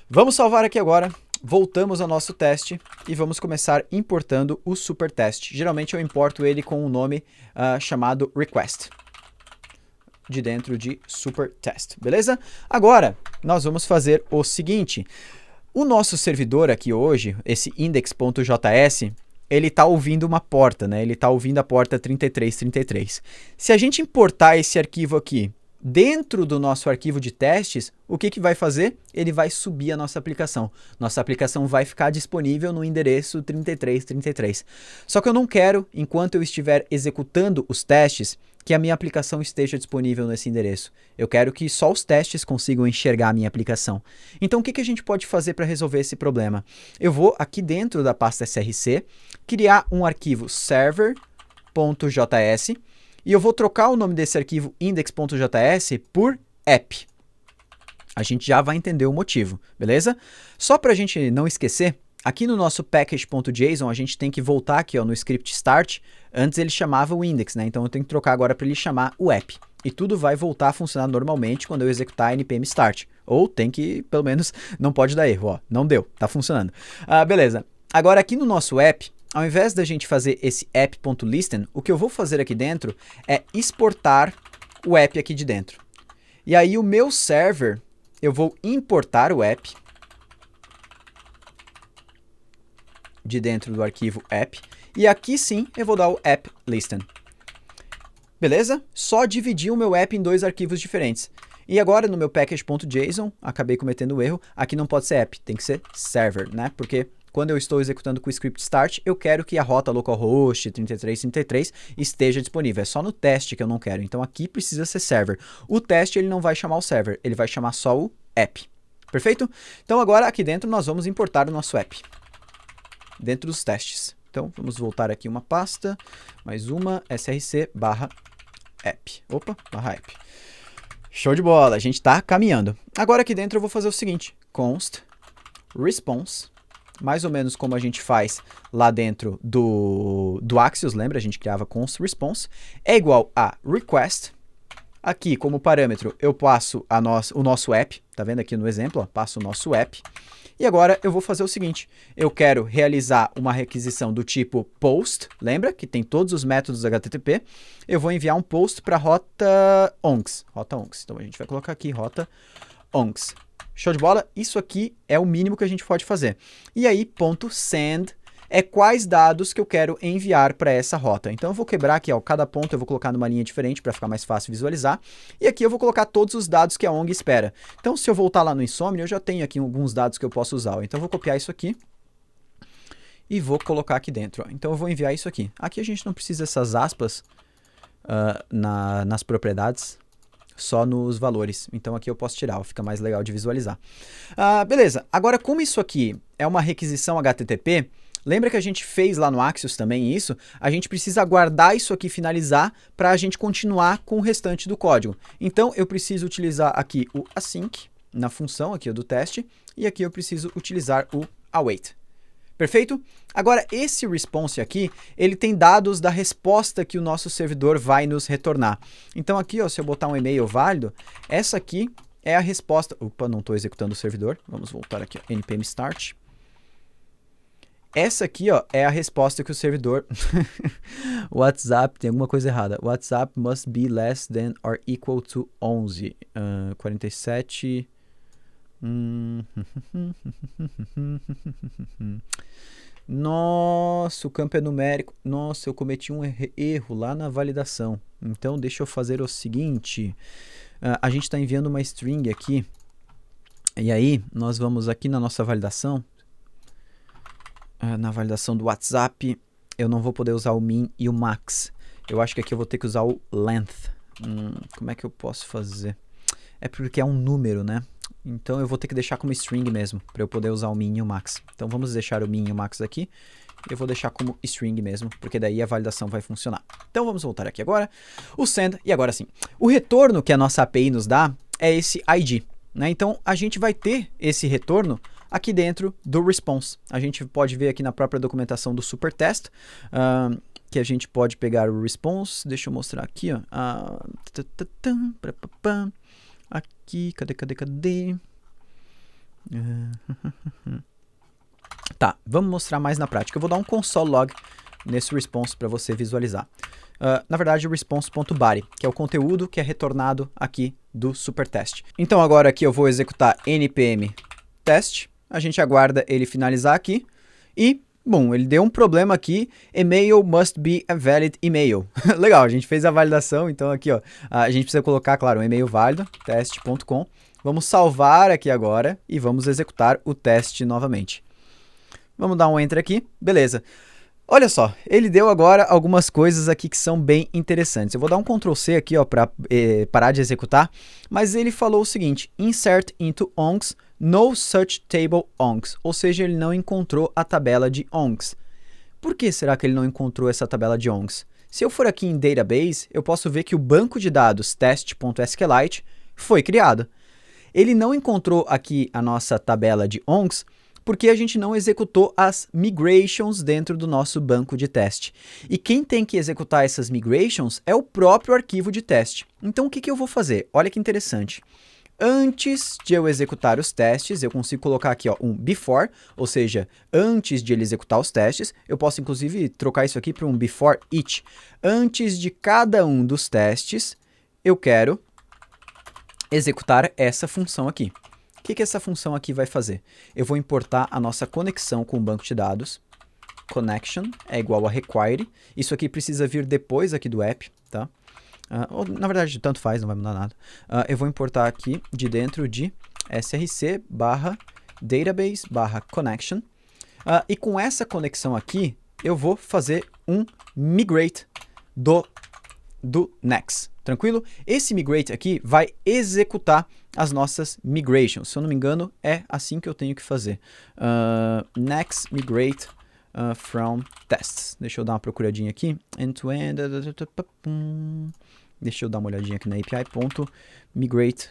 Vamos salvar aqui agora. Voltamos ao nosso teste e vamos começar importando o SuperTest. Geralmente eu importo ele com um nome chamado request, de dentro de SuperTest, beleza? Agora, nós vamos fazer o seguinte. O nosso servidor aqui hoje, esse index.js, ele está ouvindo uma porta, né? Ele está ouvindo a porta 3333. Se a gente importar esse arquivo aqui dentro do nosso arquivo de testes, o que vai fazer? Ele vai subir a nossa aplicação. Nossa aplicação vai ficar disponível no endereço 3333. Só que eu não quero, enquanto eu estiver executando os testes, que a minha aplicação esteja disponível nesse endereço. Eu quero que só os testes consigam enxergar a minha aplicação. Então, o que a gente pode fazer para resolver esse problema? Eu vou aqui dentro da pasta src, criar um arquivo server.js, e eu vou trocar o nome desse arquivo index.js por app. A gente já vai entender o motivo, beleza? Só para a gente não esquecer, aqui no nosso package.json a gente tem que voltar aqui, ó, no script start. Antes ele chamava o index, né? Então eu tenho que trocar agora para ele chamar o app. E tudo vai voltar a funcionar normalmente quando eu executar npm start. Ou tem que, pelo menos, não pode dar erro, ó. Não deu, tá funcionando. Beleza. Agora aqui no nosso app, ao invés da gente fazer esse app.listen, o que eu vou fazer aqui dentro é exportar o app aqui de dentro. E aí o meu server, eu vou importar o app de dentro do arquivo app. E aqui sim eu vou dar o app.listen. Beleza? Só dividir o meu app em dois arquivos diferentes. E agora no meu package.json, acabei cometendo um erro, aqui não pode ser app, tem que ser server, né? Porque quando eu estou executando com o script start, eu quero que a rota localhost 3333 esteja disponível. É só no teste que eu não quero. Então aqui precisa ser server. O teste ele não vai chamar o server, ele vai chamar só o app. Perfeito? Então agora aqui dentro nós vamos importar o nosso app. Dentro dos testes. Então vamos voltar aqui uma pasta, mais uma, src/app. Opa, /app. Show de bola, a gente está caminhando. Agora aqui dentro eu vou fazer o seguinte, const response, mais ou menos como a gente faz lá dentro do Axios, lembra? A gente criava const response, é igual a request. Aqui, como parâmetro, eu passo o nosso app, tá vendo aqui no exemplo, ó, passo o nosso app. E agora eu vou fazer o seguinte, eu quero realizar uma requisição do tipo post, lembra que tem todos os métodos HTTP, eu vou enviar um post para rota ongs, então a gente vai colocar aqui rota ongs. Show de bola? Isso aqui é o mínimo que a gente pode fazer. E aí, ponto .send é quais dados que eu quero enviar para essa rota. Então eu vou quebrar aqui, ó, cada ponto eu vou colocar numa linha diferente para ficar mais fácil visualizar. E aqui eu vou colocar todos os dados que a ONG espera. Então se eu voltar lá no Insomnia, eu já tenho aqui alguns dados que eu posso usar. Então eu vou copiar isso aqui e vou colocar aqui dentro. Ó. Então eu vou enviar isso aqui. Aqui a gente não precisa dessas aspas nas propriedades, só nos valores. Então aqui eu posso tirar, ó, fica mais legal de visualizar. Beleza, agora como isso aqui é uma requisição HTTP, lembra que a gente fez lá no Axios também isso? A gente precisa guardar isso aqui, finalizar, para a gente continuar com o restante do código. Então, eu preciso utilizar aqui o async, na função aqui do teste, e aqui eu preciso utilizar o await. Perfeito? Agora, esse response aqui, ele tem dados da resposta que o nosso servidor vai nos retornar. Então, aqui, ó, se eu botar um e-mail válido, essa aqui é a resposta... Opa, não estou executando o servidor. Vamos voltar aqui, ó, npm start. Essa aqui, ó, é a resposta que o servidor... WhatsApp, tem alguma coisa errada. WhatsApp must be less than or equal to 11. 47... Nossa, o campo é numérico. Nossa, eu cometi um erro lá na validação. Então, deixa eu fazer o seguinte. A gente está enviando uma string aqui. E aí, nós vamos aqui na nossa validação... na validação do WhatsApp, eu não vou poder usar o min e o max. Eu acho que aqui eu vou ter que usar o length. Como é que eu posso fazer? É porque é um número, né? Então eu vou ter que deixar como string mesmo, para eu poder usar o min e o max. Então vamos deixar o min e o max aqui. Eu vou deixar como string mesmo, porque daí a validação vai funcionar. Então vamos voltar aqui agora. O send, e agora sim. O retorno que a nossa API nos dá é esse ID. Né? Então a gente vai ter esse retorno aqui dentro do response. A gente pode ver aqui na própria documentação do supertest, que a gente pode pegar o response. Deixa eu mostrar aqui, ó. Aqui, cadê? Tá, vamos mostrar mais na prática. Eu vou dar um console log nesse response para você visualizar. Na verdade, o response.body, que é o conteúdo que é retornado aqui do supertest. Então agora aqui eu vou executar npm test. A gente aguarda ele finalizar aqui e, bom, ele deu um problema aqui, email must be a valid email. Legal, a gente fez a validação, então aqui, ó, a gente precisa colocar, claro, um e-mail válido, test.com. Vamos salvar aqui agora e vamos executar o teste novamente. Vamos dar um enter aqui, beleza. Olha só, ele deu agora algumas coisas aqui que são bem interessantes. Eu vou dar um Ctrl C aqui, ó, para parar de executar, mas ele falou o seguinte, insert into ongs no such table ongs, ou seja, ele não encontrou a tabela de ongs. Por que será que ele não encontrou essa tabela de ongs? Se eu for aqui em database, eu posso ver que o banco de dados test.sqlite foi criado. Ele não encontrou aqui a nossa tabela de ongs porque a gente não executou as migrations dentro do nosso banco de teste. E quem tem que executar essas migrations é o próprio arquivo de teste. Então o que eu vou fazer? Olha que interessante. Antes de eu executar os testes, eu consigo colocar aqui, ó, um before, ou seja, antes de ele executar os testes, eu posso inclusive trocar isso aqui para um before each. Antes de cada um dos testes, eu quero executar essa função aqui. O que essa função aqui vai fazer? Eu vou importar a nossa conexão com o banco de dados. Connection é igual a require. Isso aqui precisa vir depois aqui do app, tá? Ou, na verdade, tanto faz, não vai mudar nada. Eu vou importar aqui de dentro de src/database/connection. E com essa conexão aqui, eu vou fazer um migrate do next. Tranquilo? Esse migrate aqui vai executar as nossas migrations. Se eu não me engano, é assim que eu tenho que fazer. Next migrate from tests. Deixa eu dar uma procuradinha aqui. End-to-end. Deixa eu dar uma olhadinha aqui na API.migrate.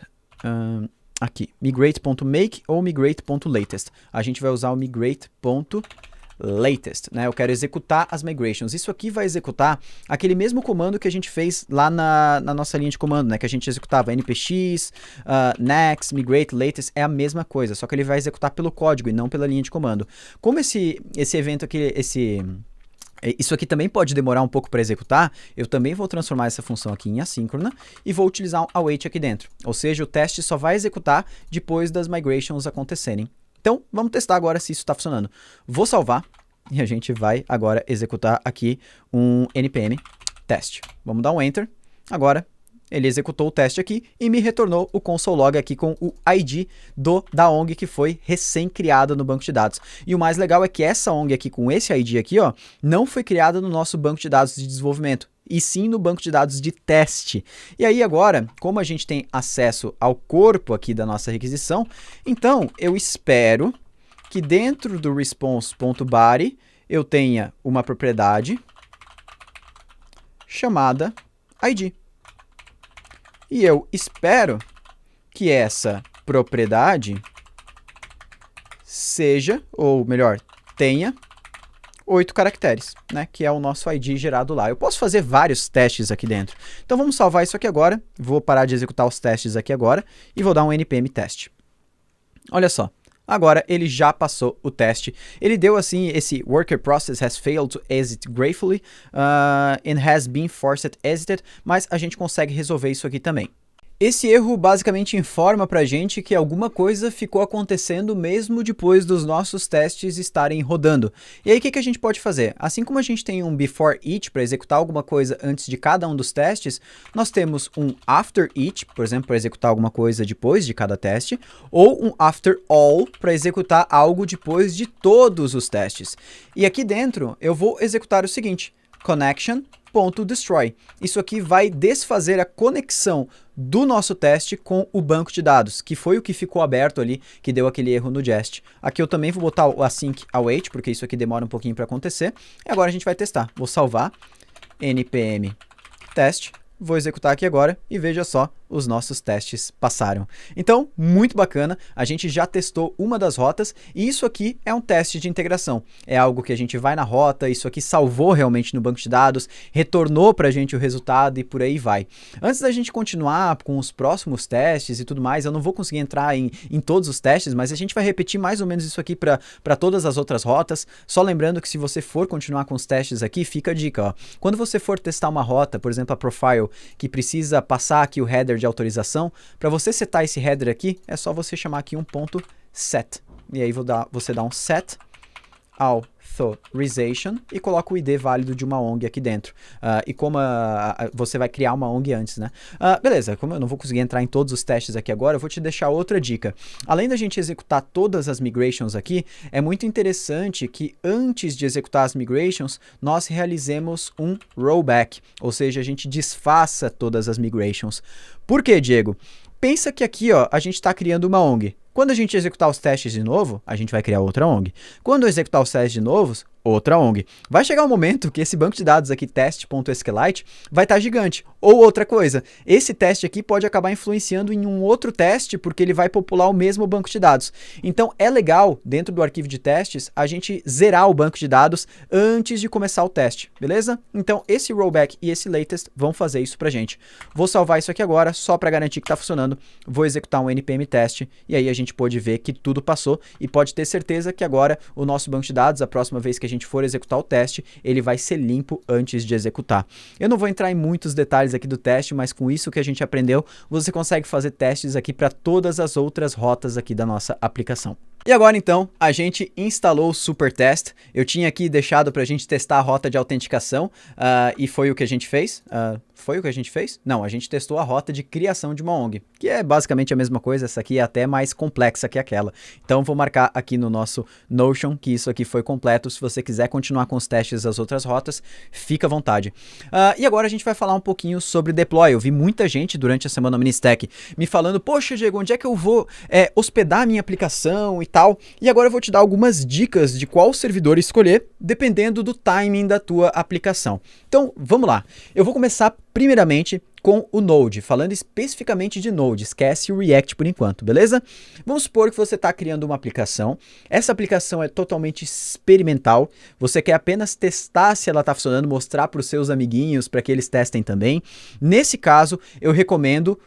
Aqui. Migrate.make ou migrate.latest. A gente vai usar o migrate.latest. latest, né? Eu quero executar as migrations. Isso aqui vai executar aquele mesmo comando que a gente fez lá na nossa linha de comando, né? Que a gente executava npx, next, migrate, latest, é a mesma coisa, só que ele vai executar pelo código e não pela linha de comando. Como esse evento aqui, isso aqui também pode demorar um pouco para executar, eu também vou transformar essa função aqui em assíncrona e vou utilizar um await aqui dentro. Ou seja, o teste só vai executar depois das migrations acontecerem. Então, vamos testar agora se isso está funcionando. Vou salvar e a gente vai agora executar aqui um npm teste. Vamos dar um enter. Agora, ele executou o teste aqui e me retornou o console log aqui com o ID da ONG que foi recém-criada no banco de dados. E o mais legal é que essa ONG aqui com esse ID aqui, ó, não foi criada no nosso banco de dados de desenvolvimento, e sim no banco de dados de teste. E aí agora, como a gente tem acesso ao corpo aqui da nossa requisição, então eu espero que dentro do response.body eu tenha uma propriedade chamada ID. E eu espero que essa propriedade seja, ou melhor, tenha 8 caracteres, né, que é o nosso ID gerado lá. Eu posso fazer vários testes aqui dentro. Então vamos salvar isso aqui agora, vou parar de executar os testes aqui agora e vou dar um npm teste. Olha só, agora ele já passou o teste. Ele deu assim, esse worker process has failed to exit gratefully and has been forced exited, mas a gente consegue resolver isso aqui também. Esse erro basicamente informa pra gente que alguma coisa ficou acontecendo mesmo depois dos nossos testes estarem rodando. E aí o que a gente pode fazer? Assim como a gente tem um before each para executar alguma coisa antes de cada um dos testes, nós temos um after each, por exemplo, para executar alguma coisa depois de cada teste, ou um after all para executar algo depois de todos os testes. E aqui dentro eu vou executar o seguinte: connection.destroy. Isso aqui vai desfazer a conexão do nosso teste com o banco de dados, que foi o que ficou aberto ali, que deu aquele erro no jest. Aqui eu também vou botar o async await, porque isso aqui demora um pouquinho para acontecer. E agora a gente vai testar. Vou salvar, npm teste, vou executar aqui agora e veja só, os nossos testes passaram. Então, muito bacana, a gente já testou uma das rotas e isso aqui é um teste de integração. É algo que a gente vai na rota, isso aqui salvou realmente no banco de dados, retornou para a gente o resultado e por aí vai. Antes da gente continuar com os próximos testes e tudo mais, eu não vou conseguir entrar em todos os testes, mas a gente vai repetir mais ou menos isso aqui para todas as outras rotas. Só lembrando que se você for continuar com os testes aqui, fica a dica, ó. Quando você for testar uma rota, por exemplo, a profile, que precisa passar aqui o header de autorização, para você setar esse header aqui, é só você chamar aqui um ponto set. E aí você dá um set authorization e coloca o ID válido de uma ONG aqui dentro. E como você vai criar uma ONG antes, né? Beleza, como eu não vou conseguir entrar em todos os testes aqui agora, eu vou te deixar outra dica. Além da gente executar todas as migrations aqui, é muito interessante que antes de executar as migrations, nós realizemos um rollback, ou seja, a gente desfaça todas as migrations. Por quê, Diego? Pensa que aqui, ó, a gente está criando uma ONG. Quando a gente executar os testes de novo, a gente vai criar outra ONG. Quando eu executar os testes de novo, outra ONG. Vai chegar um momento que esse banco de dados aqui, test.sqlite, vai estar gigante. Ou outra coisa, esse teste aqui pode acabar influenciando em um outro teste, porque ele vai popular o mesmo banco de dados. Então é legal, dentro do arquivo de testes, a gente zerar o banco de dados antes de começar o teste, beleza? Então esse rollback e esse latest vão fazer isso pra gente. Vou salvar isso aqui agora, só para garantir que está funcionando. Vou executar um npm teste e aí a gente pode ver que tudo passou e pode ter certeza que agora o nosso banco de dados, a próxima vez que a gente for executar o teste, ele vai ser limpo antes de executar. Eu não vou entrar em muitos detalhes aqui do teste, mas com isso que a gente aprendeu, você consegue fazer testes aqui para todas as outras rotas aqui da nossa aplicação. E agora então, a gente instalou o Supertest. Eu tinha aqui deixado para a gente testar a rota de autenticação e foi o que a gente fez. Foi o que a gente fez? Não, a gente testou a rota de criação de uma ONG, que é basicamente a mesma coisa, essa aqui é até mais complexa que aquela. Então vou marcar aqui no nosso Notion que isso aqui foi completo. Se você quiser continuar com os testes das outras rotas, fica à vontade. E agora a gente vai falar um pouquinho sobre deploy. Eu vi muita gente durante a semana Ministech me falando, poxa Diego, onde é que eu vou hospedar a minha aplicação e tal? E agora eu vou te dar algumas dicas de qual servidor escolher, dependendo do timing da tua aplicação. Então vamos lá, eu vou começar primeiramente com o Node, falando especificamente de Node, esquece o React por enquanto, beleza? Vamos supor que você está criando uma aplicação, essa aplicação é totalmente experimental, você quer apenas testar se ela está funcionando, mostrar para os seus amiguinhos, para que eles testem também. Nesse caso, eu recomendo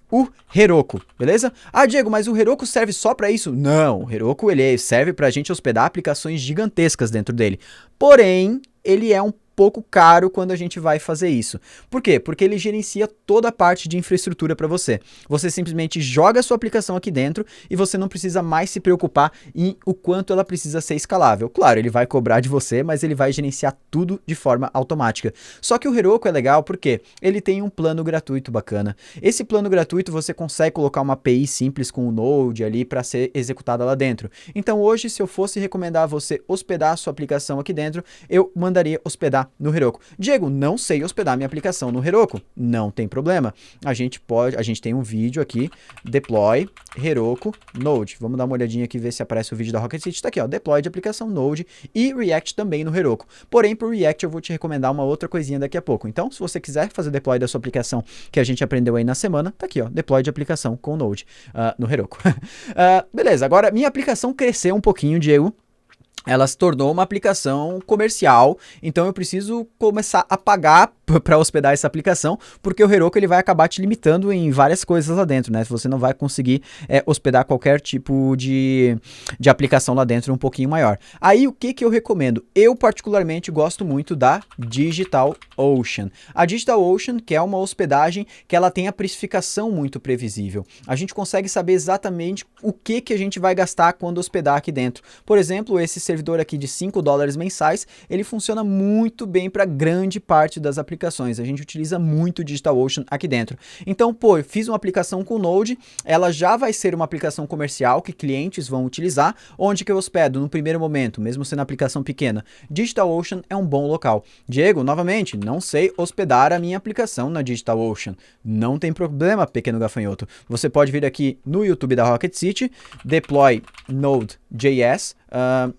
o Heroku, beleza? Ah, Diego, mas o Heroku serve só para isso? Não, o Heroku ele serve para a gente hospedar aplicações gigantescas dentro dele, porém, ele é um pouco caro quando a gente vai fazer isso. Por quê? Porque ele gerencia toda a parte de infraestrutura para você. Você simplesmente joga a sua aplicação aqui dentro e você não precisa mais se preocupar em o quanto ela precisa ser escalável. Claro, ele vai cobrar de você, mas ele vai gerenciar tudo de forma automática. Só que o Heroku é legal porque ele tem um plano gratuito bacana. Esse plano gratuito você consegue colocar uma API simples com o Node ali para ser executada lá dentro. Então hoje, se eu fosse recomendar a você hospedar a sua aplicação aqui dentro, eu mandaria hospedar no Heroku. Diego, não sei hospedar minha aplicação no Heroku. Não tem problema. A gente tem um vídeo aqui, deploy Heroku Node. Vamos dar uma olhadinha aqui, ver se aparece o vídeo da Rocket City. Tá aqui, ó, deploy de aplicação Node e React também no Heroku. Porém, para o React eu vou te recomendar uma outra coisinha daqui a pouco. Então, se você quiser fazer deploy da sua aplicação que a gente aprendeu aí na semana, tá aqui, ó, deploy de aplicação com Node no Heroku. Beleza, agora minha aplicação cresceu um pouquinho, Diego. Ela se tornou uma aplicação comercial, então eu preciso começar a pagar para hospedar essa aplicação, porque o Heroku ele vai acabar te limitando em várias coisas lá dentro, né? Você não vai conseguir hospedar qualquer tipo de aplicação lá dentro um pouquinho maior. Aí o que eu recomendo? Eu particularmente gosto muito da DigitalOcean. A DigitalOcean, que é uma hospedagem que ela tem a precificação muito previsível. A gente consegue saber exatamente o que a gente vai gastar quando hospedar aqui dentro. Por exemplo, esse servidor aqui de $5 mensais, ele funciona muito bem para grande parte das aplicações. A gente utiliza muito o DigitalOcean aqui dentro. Então, pô, eu fiz uma aplicação com o Node, ela já vai ser uma aplicação comercial que clientes vão utilizar. Onde que eu hospedo no primeiro momento, mesmo sendo aplicação pequena? DigitalOcean é um bom local. Diego, novamente, não sei hospedar a minha aplicação na DigitalOcean. Não tem problema, pequeno gafanhoto. Você pode vir aqui no YouTube da Rocket City, deploy Node.js,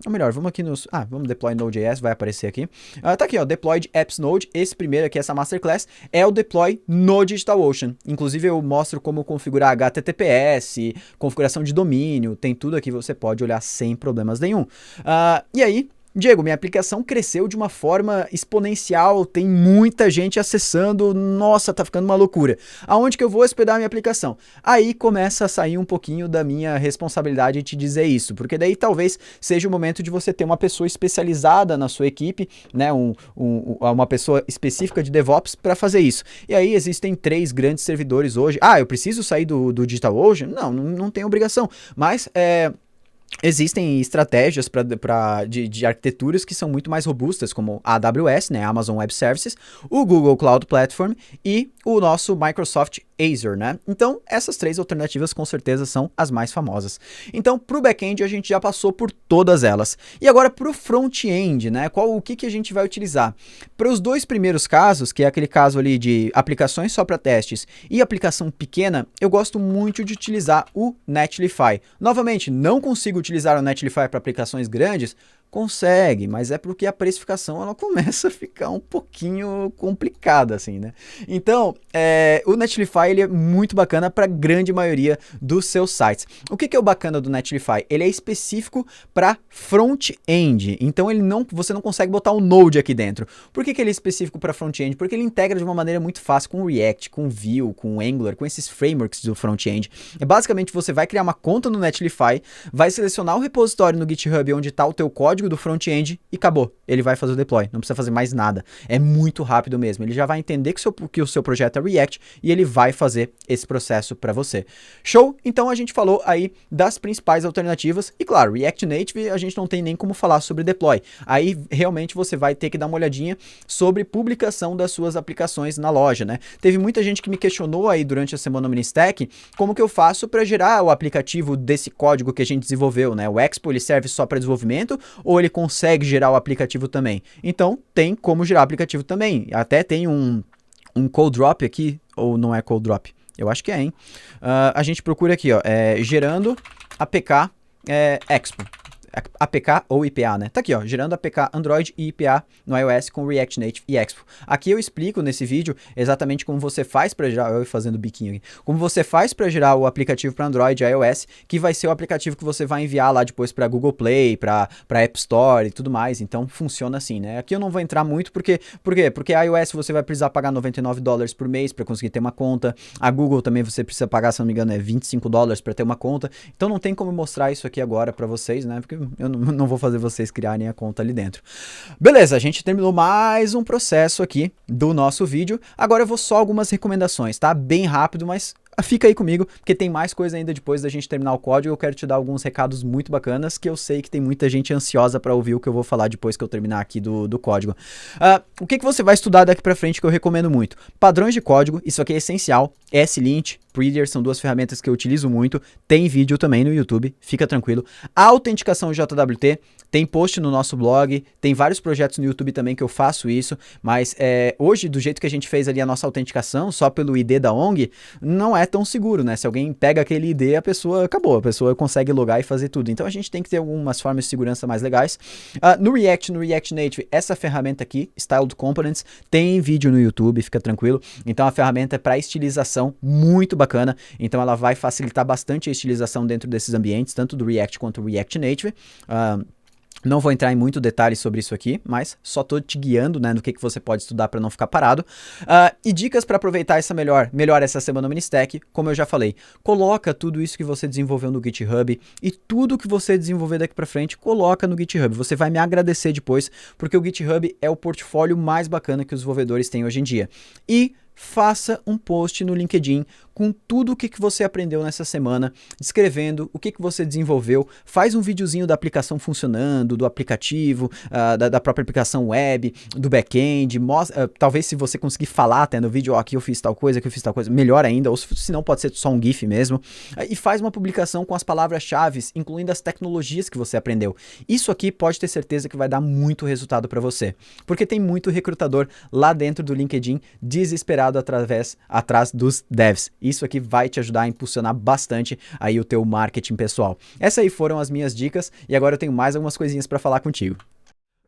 ou melhor, vamos aqui nos... vamos deploy Node.js, vai aparecer aqui. Tá aqui, ó, deploy de apps Node. Esse primeiro aqui, essa masterclass, é o deploy no DigitalOcean. Inclusive, eu mostro como configurar HTTPS, configuração de domínio, tem tudo aqui, você pode olhar sem problemas nenhum. E aí, Diego, minha aplicação cresceu de uma forma exponencial, tem muita gente acessando, nossa, tá ficando uma loucura. Aonde que eu vou hospedar minha aplicação? Aí começa a sair um pouquinho da minha responsabilidade de te dizer isso, porque daí talvez seja o momento de você ter uma pessoa especializada na sua equipe, né, uma pessoa específica de DevOps para fazer isso. E aí existem 3 grandes servidores hoje. Eu preciso sair do DigitalOcean? Não tem obrigação, mas existem estratégias de arquiteturas que são muito mais robustas, como a AWS, né, Amazon Web Services, o Google Cloud Platform e o nosso Microsoft Azure, né? Então, essas 3 alternativas com certeza são as mais famosas. Então, para o back-end a gente já passou por todas elas. E agora para o front-end, né? O que a gente vai utilizar? Para os 2 primeiros casos, que é aquele caso ali de aplicações só para testes e aplicação pequena, eu gosto muito de utilizar o Netlify. Novamente, não consigo utilizar o Netlify para aplicações grandes. Consegue, mas é porque a precificação ela começa a ficar um pouquinho complicada, assim, né? Então, o Netlify ele é muito bacana para a grande maioria dos seus sites. O que é o bacana do Netlify? Ele é específico para front-end, então você não consegue botar um Node aqui dentro. Por que ele é específico para front-end? Porque ele integra de uma maneira muito fácil com o React, com o Vue, com o Angular, com esses frameworks do front-end. Basicamente, você vai criar uma conta no Netlify, vai selecionar o repositório no GitHub onde está o teu código do front-end e acabou. Ele vai fazer o deploy, não precisa fazer mais nada. É muito rápido mesmo. Ele já vai entender que o seu projeto é React e ele vai fazer esse processo para você. Show? Então a gente falou aí das principais alternativas e claro, React Native a gente não tem nem como falar sobre deploy. Aí realmente você vai ter que dar uma olhadinha sobre publicação das suas aplicações na loja, né? Teve muita gente que me questionou aí durante a semana no Ministec como que eu faço para gerar o aplicativo desse código que a gente desenvolveu, né? O Expo ele serve só para desenvolvimento ou ele consegue gerar o aplicativo também? Então, tem como gerar o aplicativo também. Até tem um code drop aqui, ou não é code drop? Eu acho que é, hein? A gente procura aqui, ó, gerando APK Expo. APK ou IPA, né? Tá aqui, ó, gerando APK Android e IPA no iOS com React Native e Expo. Aqui eu explico nesse vídeo exatamente como você faz para gerar, eu fazendo biquinho aqui, como você faz para gerar o aplicativo para Android e iOS, que vai ser o aplicativo que você vai enviar lá depois para Google Play, para App Store e tudo mais. Então funciona assim, né? Aqui eu não vou entrar muito por quê? Porque a iOS você vai precisar pagar $99 por mês para conseguir ter uma conta. A Google também você precisa pagar, se não me engano, é $25 para ter uma conta. Então não tem como mostrar isso aqui agora para vocês, né? Porque eu não vou fazer vocês criarem a conta ali dentro. Beleza, a gente terminou mais um processo aqui do nosso vídeo. Agora eu vou só algumas recomendações, tá? Bem rápido, mas fica aí comigo, porque tem mais coisa ainda depois da gente terminar o código. Eu quero te dar alguns recados muito bacanas, que eu sei que tem muita gente ansiosa para ouvir o que eu vou falar depois que eu terminar aqui do código. O que você vai estudar daqui para frente que eu recomendo muito? Padrões de código, isso aqui é essencial. SLint, Preader, são duas ferramentas que eu utilizo muito. Tem vídeo também no YouTube, fica tranquilo. Autenticação JWT, tem post no nosso blog, tem vários projetos no YouTube também que eu faço isso, mas hoje, do jeito que a gente fez ali a nossa autenticação, só pelo ID da ONG, não é tão seguro, né? Se alguém pega aquele ID, a pessoa acabou, a pessoa consegue logar e fazer tudo. Então a gente tem que ter algumas formas de segurança mais legais. No React Native, essa ferramenta aqui, Styled Components, tem vídeo no YouTube, fica tranquilo. Então a ferramenta é para estilização, muito bacana. Então ela vai facilitar bastante a estilização dentro desses ambientes, tanto do React quanto do React Native. Não vou entrar em muito detalhe sobre isso aqui, mas só estou te guiando, né, no que você pode estudar para não ficar parado. E dicas para aproveitar melhor essa semana no Ministec, como eu já falei, coloca tudo isso que você desenvolveu no GitHub e tudo que você desenvolver daqui para frente, coloca no GitHub. Você vai me agradecer depois, porque o GitHub é o portfólio mais bacana que os desenvolvedores têm hoje em dia. E faça um post no LinkedIn com tudo o que você aprendeu nessa semana, descrevendo o que você desenvolveu, faz um videozinho da aplicação funcionando, do aplicativo, da própria aplicação web, do back-end, talvez se você conseguir falar até no vídeo, aqui eu fiz tal coisa, melhor ainda, ou se não pode ser só um GIF mesmo, e faz uma publicação com as palavras-chave, incluindo as tecnologias que você aprendeu. Isso aqui pode ter certeza que vai dar muito resultado para você, porque tem muito recrutador lá dentro do LinkedIn desesperado atrás dos devs. Isso aqui vai te ajudar a impulsionar bastante aí o teu marketing pessoal. Essas aí foram as minhas dicas e agora eu tenho mais algumas coisinhas para falar contigo.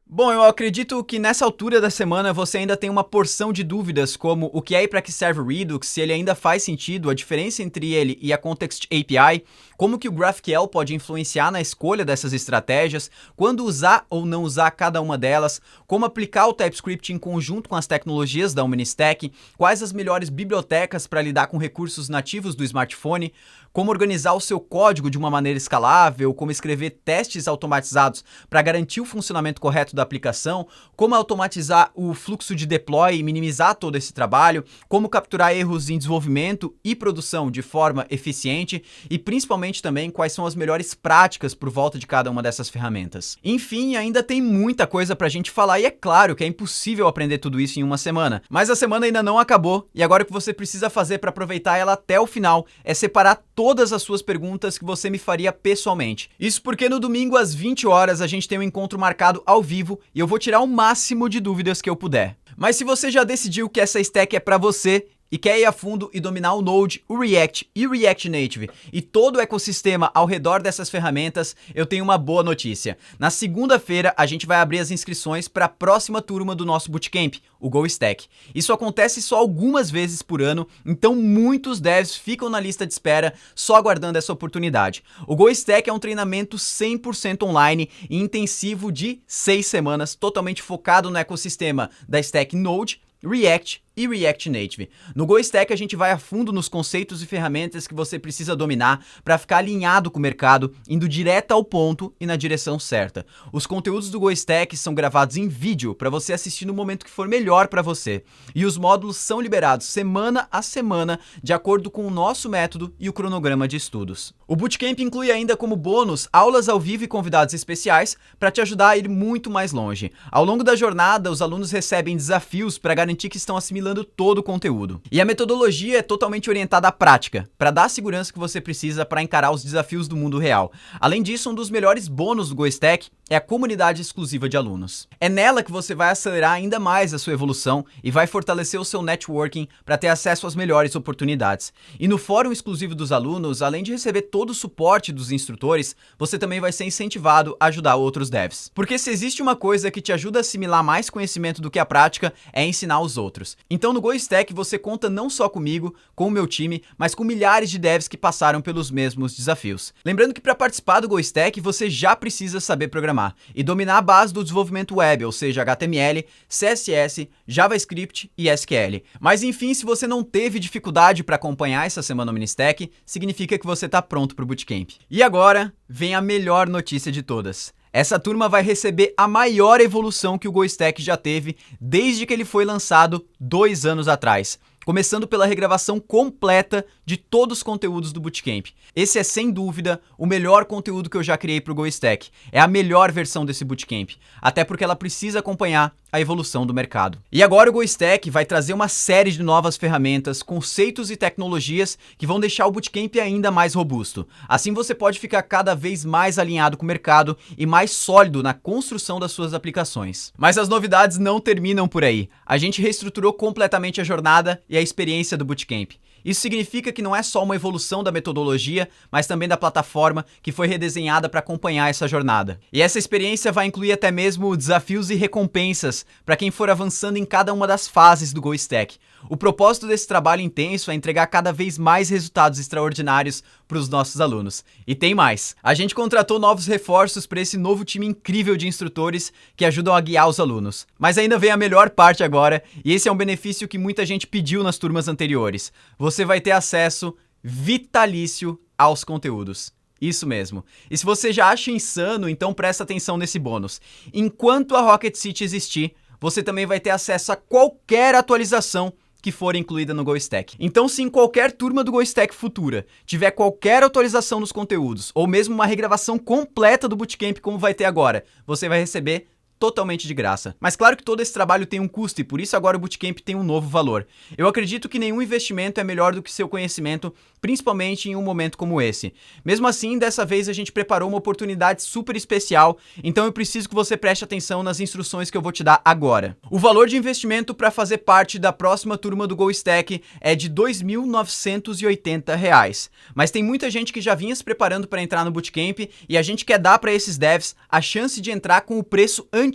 Bom, eu acredito que nessa altura da semana você ainda tem uma porção de dúvidas, como o que é e para que serve o Redux, se ele ainda faz sentido, a diferença entre ele e a Context API, como que o GraphQL pode influenciar na escolha dessas estratégias, quando usar ou não usar cada uma delas, como aplicar o TypeScript em conjunto com as tecnologias da OmniStack, quais as melhores bibliotecas para lidar com recursos nativos do smartphone, como organizar o seu código de uma maneira escalável, como escrever testes automatizados para garantir o funcionamento correto da aplicação, como automatizar o fluxo de deploy e minimizar todo esse trabalho, como capturar erros em desenvolvimento e produção de forma eficiente e principalmente também quais são as melhores práticas por volta de cada uma dessas ferramentas. Enfim, ainda tem muita coisa pra gente falar e é claro que é impossível aprender tudo isso em uma semana, mas a semana ainda não acabou e agora o que você precisa fazer para aproveitar ela até o final é separar todas as suas perguntas que você me faria pessoalmente. Isso porque no domingo às 20 horas a gente tem um encontro marcado ao vivo e eu vou tirar o máximo de dúvidas que eu puder. Mas se você já decidiu que essa stack é para você e quer ir a fundo e dominar o Node, o React e o React Native e todo o ecossistema ao redor dessas ferramentas, eu tenho uma boa notícia. Na segunda-feira, a gente vai abrir as inscrições para a próxima turma do nosso Bootcamp, o GoStack. Isso acontece só algumas vezes por ano, então muitos devs ficam na lista de espera só aguardando essa oportunidade. O GoStack é um treinamento 100% online e intensivo de 6 semanas, totalmente focado no ecossistema da stack Node, React e React Native. No GoStack a gente vai a fundo nos conceitos e ferramentas que você precisa dominar para ficar alinhado com o mercado, indo direto ao ponto e na direção certa. Os conteúdos do GoStack são gravados em vídeo para você assistir no momento que for melhor para você. E os módulos são liberados semana a semana, de acordo com o nosso método e o cronograma de estudos. O Bootcamp inclui ainda como bônus aulas ao vivo e convidados especiais para te ajudar a ir muito mais longe. Ao longo da jornada, os alunos recebem desafios para garantir que estão assimilando compilando todo o conteúdo. E a metodologia é totalmente orientada à prática, para dar a segurança que você precisa para encarar os desafios do mundo real. Além disso, um dos melhores bônus do GoStack é a comunidade exclusiva de alunos. É nela que você vai acelerar ainda mais a sua evolução e vai fortalecer o seu networking para ter acesso às melhores oportunidades. E no fórum exclusivo dos alunos, além de receber todo o suporte dos instrutores, você também vai ser incentivado a ajudar outros devs. Porque se existe uma coisa que te ajuda a assimilar mais conhecimento do que a prática, é ensinar os outros. Então no GoStack você conta não só comigo, com o meu time, mas com milhares de devs que passaram pelos mesmos desafios. Lembrando que para participar do GoStack você já precisa saber programar e dominar a base do desenvolvimento web, ou seja, HTML, CSS, JavaScript e SQL. Mas enfim, se você não teve dificuldade para acompanhar essa semana no Ministack, significa que você está pronto para o Bootcamp. E agora vem a melhor notícia de todas. Essa turma vai receber a maior evolução que o GoStack já teve desde que ele foi lançado 2 anos atrás. Começando pela regravação completa de todos os conteúdos do Bootcamp. Esse é, sem dúvida, o melhor conteúdo que eu já criei para o GoStack. É a melhor versão desse Bootcamp, até porque ela precisa acompanhar a evolução do mercado. E agora o GoStack vai trazer uma série de novas ferramentas, conceitos e tecnologias que vão deixar o Bootcamp ainda mais robusto. Assim você pode ficar cada vez mais alinhado com o mercado e mais sólido na construção das suas aplicações. Mas as novidades não terminam por aí. A gente reestruturou completamente a jornada e a experiência do Bootcamp. Isso significa que não é só uma evolução da metodologia, mas também da plataforma que foi redesenhada para acompanhar essa jornada. E essa experiência vai incluir até mesmo desafios e recompensas para quem for avançando em cada uma das fases do GoStack. O propósito desse trabalho intenso é entregar cada vez mais resultados extraordinários para os nossos alunos. E tem mais. A gente contratou novos reforços para esse novo time incrível de instrutores que ajudam a guiar os alunos. Mas ainda vem a melhor parte agora, e esse é um benefício que muita gente pediu nas turmas anteriores. Você vai ter acesso vitalício aos conteúdos. Isso mesmo. E se você já acha insano, então presta atenção nesse bônus. Enquanto a Rocket City existir, você também vai ter acesso a qualquer atualização que for incluída no GoStack. Então, se em qualquer turma do GoStack futura tiver qualquer atualização nos conteúdos, ou mesmo uma regravação completa do Bootcamp como vai ter agora, você vai receber totalmente de graça. Mas claro que todo esse trabalho tem um custo e por isso agora o Bootcamp tem um novo valor. Eu acredito que nenhum investimento é melhor do que seu conhecimento, principalmente em um momento como esse. Mesmo assim, dessa vez a gente preparou uma oportunidade super especial, então eu preciso que você preste atenção nas instruções que eu vou te dar agora. O valor de investimento para fazer parte da próxima turma do GoStack é de R$ 2.980, mas tem muita gente que já vinha se preparando para entrar no Bootcamp e a gente quer dar para esses devs a chance de entrar com o preço antigo.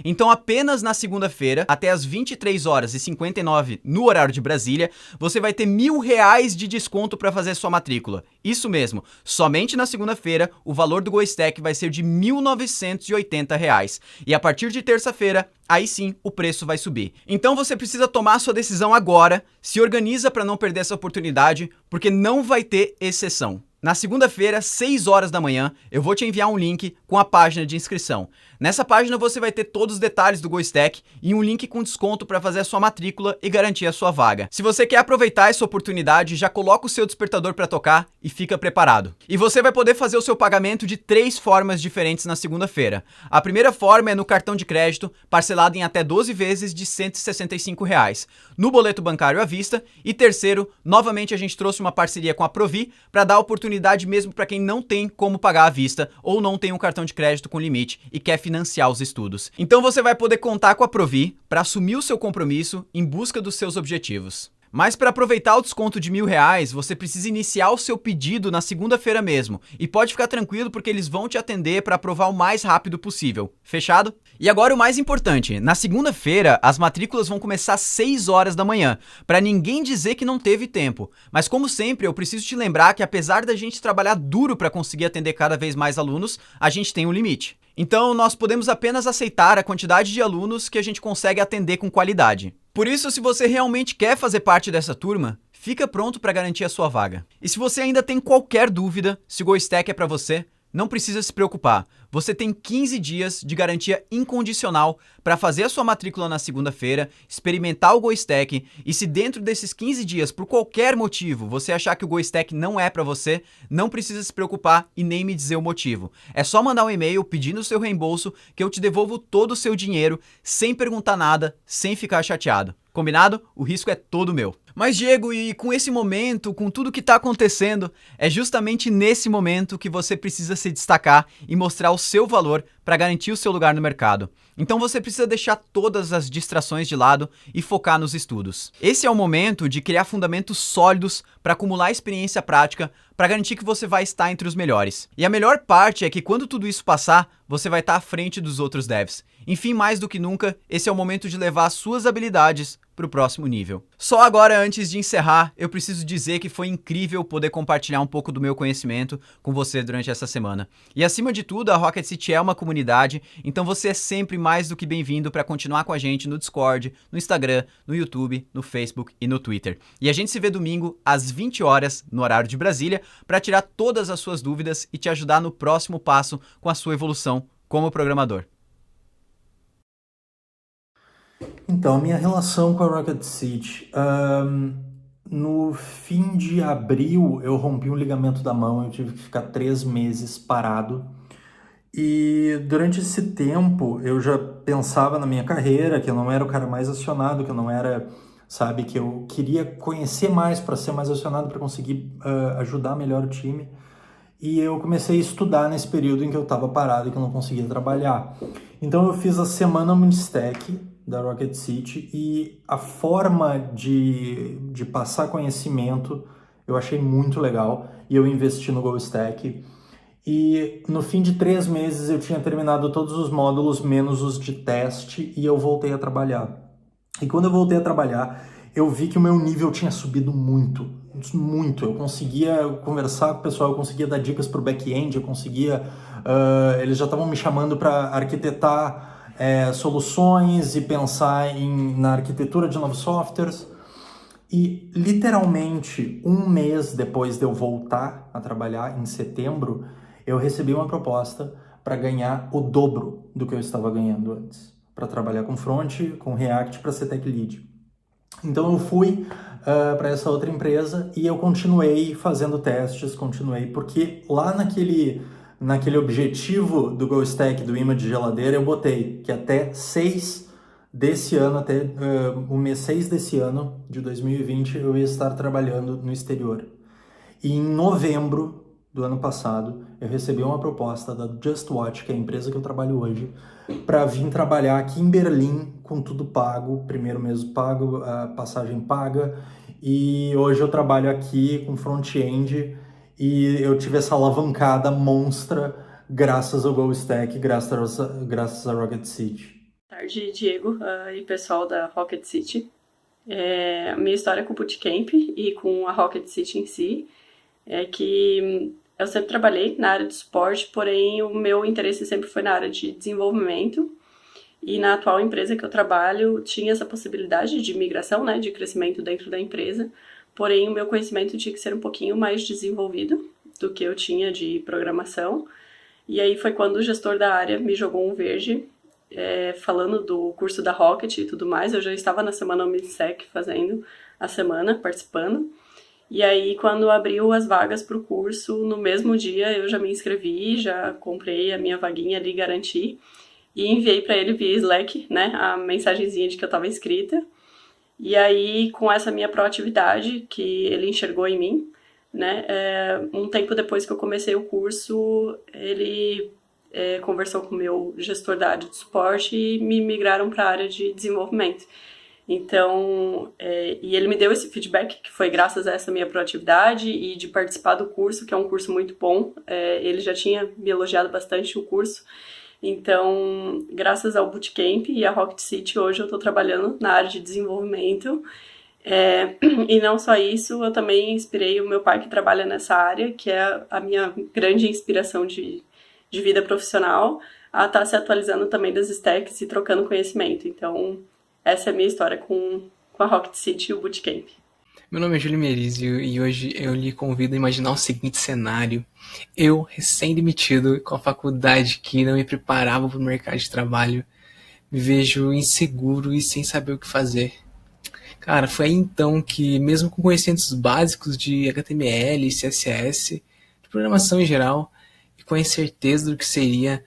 Então apenas na segunda-feira, até as 23h59 no horário de Brasília, você vai ter R$1.000 de desconto para fazer sua matrícula. Isso mesmo, somente na segunda-feira o valor do GoStack vai ser de R$ 1.980. E a partir de terça-feira, aí sim o preço vai subir. Então você precisa tomar sua decisão agora, se organiza para não perder essa oportunidade, porque não vai ter exceção. Na segunda-feira, 6 horas da manhã, eu vou te enviar um link com a página de inscrição. Nessa página você vai ter todos os detalhes do GoStack e um link com desconto para fazer a sua matrícula e garantir a sua vaga. Se você quer aproveitar essa oportunidade, já coloca o seu despertador para tocar e fica preparado. E você vai poder fazer o seu pagamento de 3 formas diferentes na segunda-feira. A primeira forma é no cartão de crédito, parcelado em até 12 vezes de R$ 165, no boleto bancário à vista. E terceiro, novamente a gente trouxe uma parceria com a Provi para dar oportunidade mesmo para quem não tem como pagar à vista ou não tem um cartão de crédito com limite e quer financiar os estudos. Então você vai poder contar com a Provi para assumir o seu compromisso em busca dos seus objetivos. Mas para aproveitar o desconto de R$1.000, você precisa iniciar o seu pedido na segunda-feira mesmo. E pode ficar tranquilo porque eles vão te atender para aprovar o mais rápido possível. Fechado? E agora o mais importante, na segunda-feira as matrículas vão começar às 6 horas da manhã, para ninguém dizer que não teve tempo. Mas como sempre, eu preciso te lembrar que apesar da gente trabalhar duro para conseguir atender cada vez mais alunos, a gente tem um limite. Então nós podemos apenas aceitar a quantidade de alunos que a gente consegue atender com qualidade. Por isso, se você realmente quer fazer parte dessa turma, fica pronto para garantir a sua vaga. E se você ainda tem qualquer dúvida se o GoStack é para você, não precisa se preocupar. Você tem 15 dias de garantia incondicional para fazer a sua matrícula na segunda-feira, experimentar o GoStack e se dentro desses 15 dias, por qualquer motivo, você achar que o GoStack não é para você, não precisa se preocupar e nem me dizer o motivo. É só mandar um e-mail pedindo o seu reembolso que eu te devolvo todo o seu dinheiro sem perguntar nada, sem ficar chateado. Combinado? O risco é todo meu. Mas Diego, e com esse momento, com tudo que está acontecendo, é justamente nesse momento que você precisa se destacar e mostrar o seu valor para garantir o seu lugar no mercado. Então você precisa deixar todas as distrações de lado e focar nos estudos. Esse é o momento de criar fundamentos sólidos para acumular experiência prática para garantir que você vai estar entre os melhores. E a melhor parte é que quando tudo isso passar, você vai estar à frente dos outros devs. Enfim, mais do que nunca, esse é o momento de levar as suas habilidades para o próximo nível. Só agora, antes de encerrar, eu preciso dizer que foi incrível poder compartilhar um pouco do meu conhecimento com você durante essa semana. E acima de tudo, a Rocket City é uma comunidade, então você é sempre mais do que bem-vindo para continuar com a gente no Discord, no Instagram, no YouTube, no Facebook e no Twitter. E a gente se vê domingo às 20 horas, no horário de Brasília, para tirar todas as suas dúvidas e te ajudar no próximo passo com a sua evolução como programador. Então, minha relação com a Rocket City. No fim de abril, eu rompi um ligamento da mão, eu tive que ficar 3 meses parado. E durante esse tempo, eu já pensava na minha carreira, que eu não era o cara mais acionado, que eu não era, sabe, que eu queria conhecer mais para ser mais acionado, para conseguir ajudar melhor o time. E eu comecei a estudar nesse período em que eu estava parado e que eu não conseguia trabalhar. Então eu fiz a semana Stack da Rocket City e a forma de passar conhecimento eu achei muito legal e eu investi no GoStack. E no fim de 3 meses eu tinha terminado todos os módulos menos os de teste e eu voltei a trabalhar. E quando eu voltei a trabalhar, eu vi que o meu nível tinha subido muito, muito. Eu conseguia conversar com o pessoal, eu conseguia dar dicas para o back-end, eu conseguia... eles já estavam me chamando para arquitetar soluções e pensar na arquitetura de novos softwares. E literalmente 1 mês depois de eu voltar a trabalhar, em setembro, eu recebi uma proposta para ganhar o dobro do que eu estava ganhando antes, para trabalhar com front, com React, para ser tech lead. Então eu fui para essa outra empresa e eu continuei fazendo testes, porque lá naquele objetivo do GoStack, do imã de geladeira, eu botei que até 6 desse ano, até o mês 6 desse ano, de 2020, eu ia estar trabalhando no exterior. E em novembro do ano passado, eu recebi uma proposta da JustWatch, que é a empresa que eu trabalho hoje, para vir trabalhar aqui em Berlim com tudo pago, primeiro mês pago, a passagem paga, e hoje eu trabalho aqui com front-end e eu tive essa alavancada monstra graças ao GoStack, graças à Rocket City. Boa tarde, Diego e pessoal da Rocket City. A minha história com o Bootcamp e com a Rocket City em si é que eu sempre trabalhei na área de suporte, porém o meu interesse sempre foi na área de desenvolvimento. E na atual empresa que eu trabalho, tinha essa possibilidade de migração, né, de crescimento dentro da empresa, porém o meu conhecimento tinha que ser um pouquinho mais desenvolvido do que eu tinha de programação. E aí foi quando o gestor da área me jogou um verde, falando do curso da Rocket e tudo mais. Eu já estava na semana OmniSec fazendo a semana, participando. E aí, quando abriu as vagas para o curso, no mesmo dia eu já me inscrevi, já comprei a minha vaguinha ali, garanti, e enviei para ele via Slack, né, a mensagenzinha de que eu estava inscrita. E aí, com essa minha proatividade, que ele enxergou em mim, né, um tempo depois que eu comecei o curso, ele conversou com o meu gestor da área de suporte e me migraram para a área de desenvolvimento. Então, e ele me deu esse feedback, que foi graças a essa minha proatividade e de participar do curso, que é um curso muito bom. Ele já tinha me elogiado bastante o curso. Então, graças ao Bootcamp e à Rocket City, hoje eu estou trabalhando na área de desenvolvimento. E não só isso, eu também inspirei o meu pai, que trabalha nessa área, que é a minha grande inspiração de vida profissional, a estar se atualizando também das stacks e trocando conhecimento. Então, essa é a minha história com a Rocket City e o Bootcamp. Meu nome é Júlio Merizio e hoje eu lhe convido a imaginar o seguinte cenário. Eu, recém-demitido, com a faculdade que não me preparava para o mercado de trabalho, me vejo inseguro e sem saber o que fazer. Cara, foi aí então que, mesmo com conhecimentos básicos de HTML, CSS, de programação em geral, e com a incerteza do que seria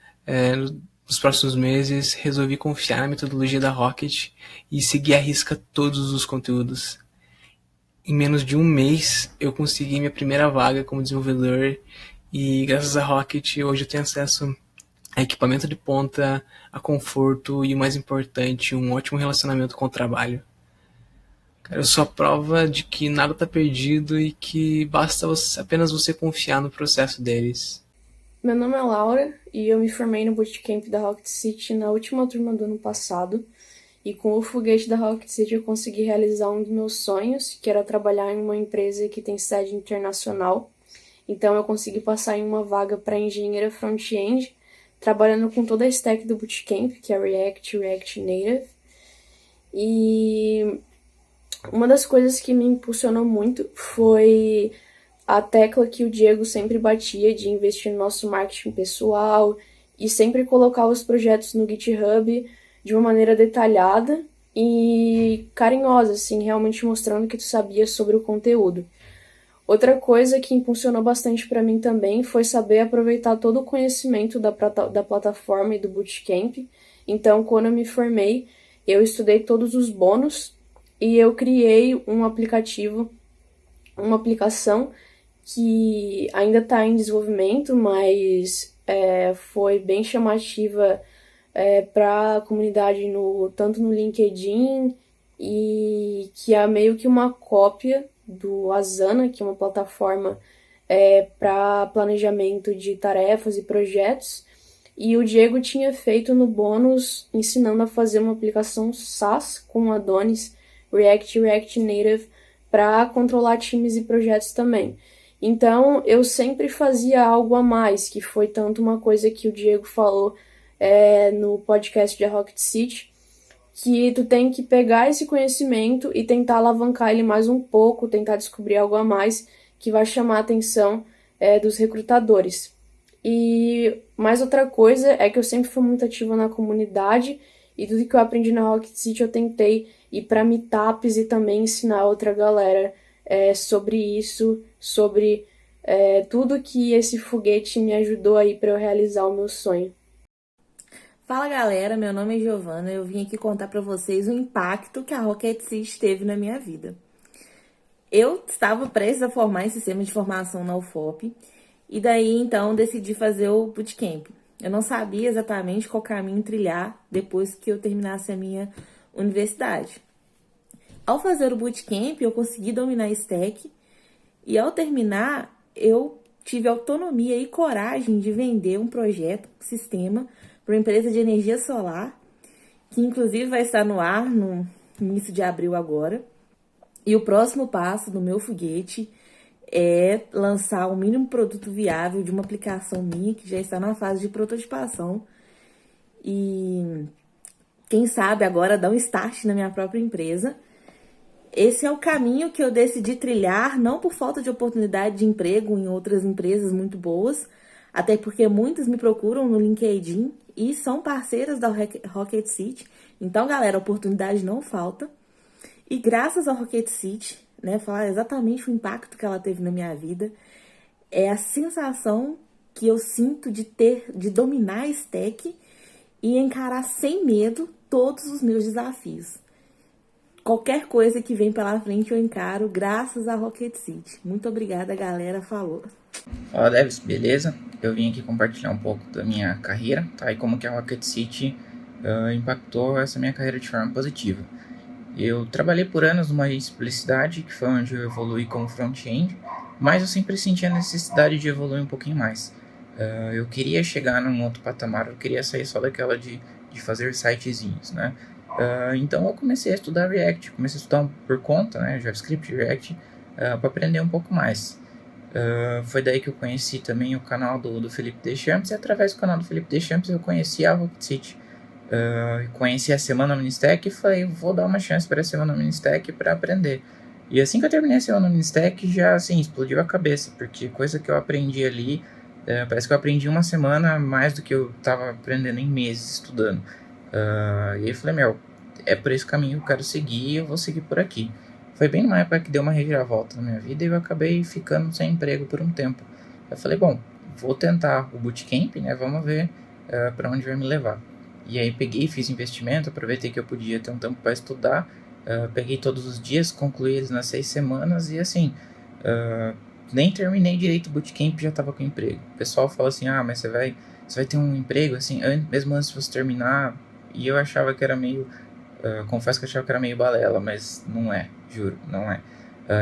Nos próximos meses, resolvi confiar na metodologia da Rocket e seguir à risca todos os conteúdos. Em menos de um mês, eu consegui minha primeira vaga como desenvolvedor e, graças à Rocket, hoje eu tenho acesso a equipamento de ponta, a conforto e, o mais importante, um ótimo relacionamento com o trabalho. Cara, eu sou a prova de que nada está perdido e que basta apenas você confiar no processo deles. Meu nome é Laura e eu me formei no Bootcamp da Rocket City na última turma do ano passado. E com o foguete da Rocket City eu consegui realizar um dos meus sonhos, que era trabalhar em uma empresa que tem sede internacional. Então eu consegui passar em uma vaga para engenheira front-end, trabalhando com toda a stack do Bootcamp, que é React, React Native. E uma das coisas que me impulsionou muito foi a tecla que o Diego sempre batia de investir no nosso marketing pessoal e sempre colocar os projetos no GitHub de uma maneira detalhada e carinhosa, assim, realmente mostrando que tu sabia sobre o conteúdo. Outra coisa que impulsionou bastante para mim também foi saber aproveitar todo o conhecimento da plataforma e do Bootcamp. Então, quando eu me formei, eu estudei todos os bônus e eu criei um aplicativo, uma aplicação que ainda está em desenvolvimento, mas foi bem chamativa para a comunidade tanto no LinkedIn, e que é meio que uma cópia do Asana, que é uma plataforma para planejamento de tarefas e projetos. E o Diego tinha feito no bônus ensinando a fazer uma aplicação SaaS com Adonis, React e React Native para controlar times e projetos também. Então, eu sempre fazia algo a mais, que foi tanto uma coisa que o Diego falou no podcast de Rocket City, que tu tem que pegar esse conhecimento e tentar alavancar ele mais um pouco, tentar descobrir algo a mais que vai chamar a atenção dos recrutadores. E mais outra coisa é que eu sempre fui muito ativa na comunidade e tudo que eu aprendi na Rocket City eu tentei ir para meetups e também ensinar outra galera sobre isso, sobre tudo que esse foguete me ajudou aí para eu realizar o meu sonho. Fala galera, meu nome é Giovana, eu vim aqui contar para vocês o impacto que a Rocket City teve na minha vida. Eu estava prestes a formar em sistema de informação na UFOP e daí então decidi fazer o bootcamp. Eu não sabia exatamente qual caminho trilhar depois que eu terminasse a minha universidade. Ao fazer o bootcamp eu consegui dominar a stack e ao terminar eu tive autonomia e coragem de vender um projeto, um sistema, para uma empresa de energia solar, que inclusive vai estar no ar no início de abril agora. E o próximo passo do meu foguete é lançar o mínimo produto viável de uma aplicação minha, que já está na fase de prototipação. E quem sabe agora dar um start na minha própria empresa. Esse é o caminho que eu decidi trilhar, não por falta de oportunidade de emprego em outras empresas muito boas, até porque muitos me procuram no LinkedIn e são parceiras da Rocket City. Então, galera, a oportunidade não falta. E graças à Rocket City, falar exatamente o impacto que ela teve na minha vida, é a sensação que eu sinto de dominar a stack e encarar sem medo todos os meus desafios. Qualquer coisa que vem pela frente eu encaro graças à Rocket City. Muito obrigada, galera. Falou! Fala, Devs, beleza? Eu vim aqui compartilhar um pouco da minha carreira, tá? E como que a Rocket City impactou essa minha carreira de forma positiva. Eu trabalhei por anos numa agência de publicidade, que foi onde eu evolui como front-end, mas eu sempre senti a necessidade de evoluir um pouquinho mais. Eu queria chegar num outro patamar, eu queria sair só daquela de fazer sitezinhos, né? Então eu comecei a estudar React, comecei a estudar por conta, né, JavaScript, React, para aprender um pouco mais. Foi daí que eu conheci também o canal do Felipe Deschamps, e através do canal do Felipe Deschamps eu conheci a Rocket City. Conheci a Semana Ministec e falei, vou dar uma chance para a Semana Ministec para aprender. E assim que eu terminei a Semana Ministec, já assim, explodiu a cabeça, porque coisa que eu aprendi ali, parece que eu aprendi uma semana mais do que eu estava aprendendo em meses estudando. E aí eu falei, é por esse caminho que eu quero seguir e eu vou seguir por aqui. Foi bem numa época que deu uma reviravolta na minha vida e eu acabei ficando sem emprego por um tempo. Eu falei, vou tentar o bootcamp, né? Vamos ver para onde vai me levar. E aí peguei, fiz investimento, aproveitei que eu podia ter um tempo para estudar, peguei todos os dias, concluí eles nas 6 semanas e assim, nem terminei direito o bootcamp, já estava com emprego. O pessoal fala assim, mas você vai ter um emprego assim, mesmo antes de você terminar, e eu achava que era meio, confesso que eu achava que era meio balela, mas não é, juro, não é.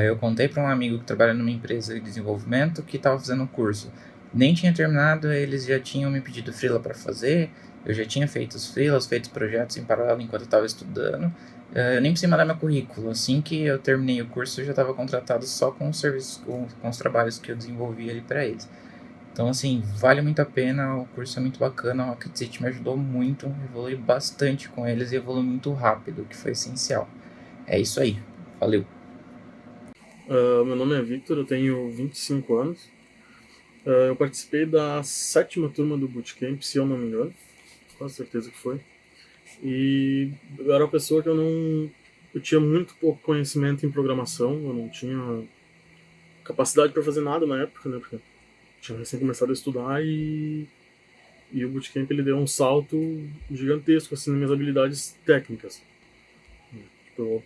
Eu contei para um amigo que trabalha numa empresa de desenvolvimento que estava fazendo um curso. Nem tinha terminado, eles já tinham me pedido freela para fazer, eu já tinha feito os freelas, feito os projetos em paralelo enquanto eu estava estudando. Eu nem precisei mandar meu currículo. Assim que eu terminei o curso, eu já estava contratado só com os serviços, com os trabalhos que eu desenvolvi ali para eles. Então, assim, vale muito a pena, o curso é muito bacana, a Rocket City me ajudou muito, evolui bastante com eles e evolui muito rápido, que foi essencial. É isso aí, valeu! Meu nome é Victor, eu tenho 25 anos. Eu participei da 7ª turma do Bootcamp, se eu não me engano, com certeza que foi. E eu era uma pessoa que eu tinha muito pouco conhecimento em programação, eu não tinha capacidade para fazer nada na época, né, porque eu tinha recém começado a estudar e o Bootcamp ele deu um salto gigantesco assim, nas minhas habilidades técnicas.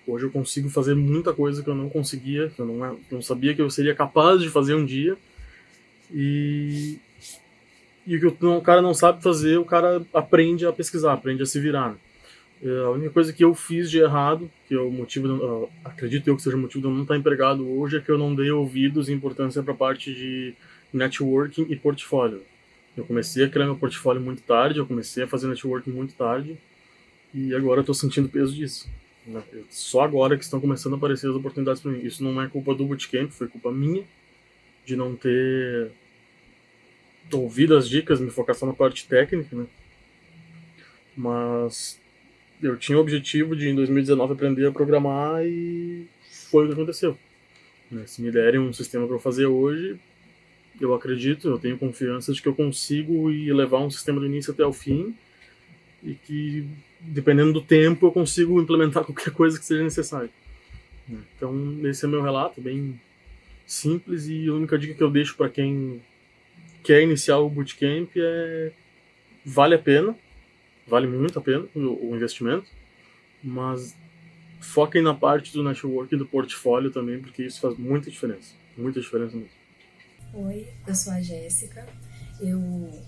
Hoje eu consigo fazer muita coisa que eu não conseguia, que eu não sabia que eu seria capaz de fazer um dia. E o que o cara não sabe fazer, o cara aprende a pesquisar, aprende a se virar. Né? A única coisa que eu fiz de errado, que é o motivo, acredito eu que seja o motivo de eu não estar empregado hoje, é que eu não dei ouvidos e importância para a parte de networking e portfólio. Eu comecei a criar meu portfólio muito tarde, eu comecei a fazer networking muito tarde, e agora eu estou sentindo o peso disso. Né? Só agora que estão começando a aparecer as oportunidades para mim. Isso não é culpa do Bootcamp, foi culpa minha, de não ter ouvido as dicas, me focar só na parte técnica, né? Mas eu tinha o objetivo de, em 2019, aprender a programar e foi o que aconteceu. Né? Se me derem um sistema para eu fazer hoje, eu acredito, eu tenho confiança de que eu consigo ir levar um sistema do início até o fim e que, dependendo do tempo, eu consigo implementar qualquer coisa que seja necessário. Então, esse é meu relato, bem simples, e a única dica que eu deixo para quem quer iniciar o Bootcamp é: vale a pena, vale muito a pena o investimento, mas foquem na parte do network e do portfólio também, porque isso faz muita diferença mesmo. Oi, eu sou a Jéssica, eu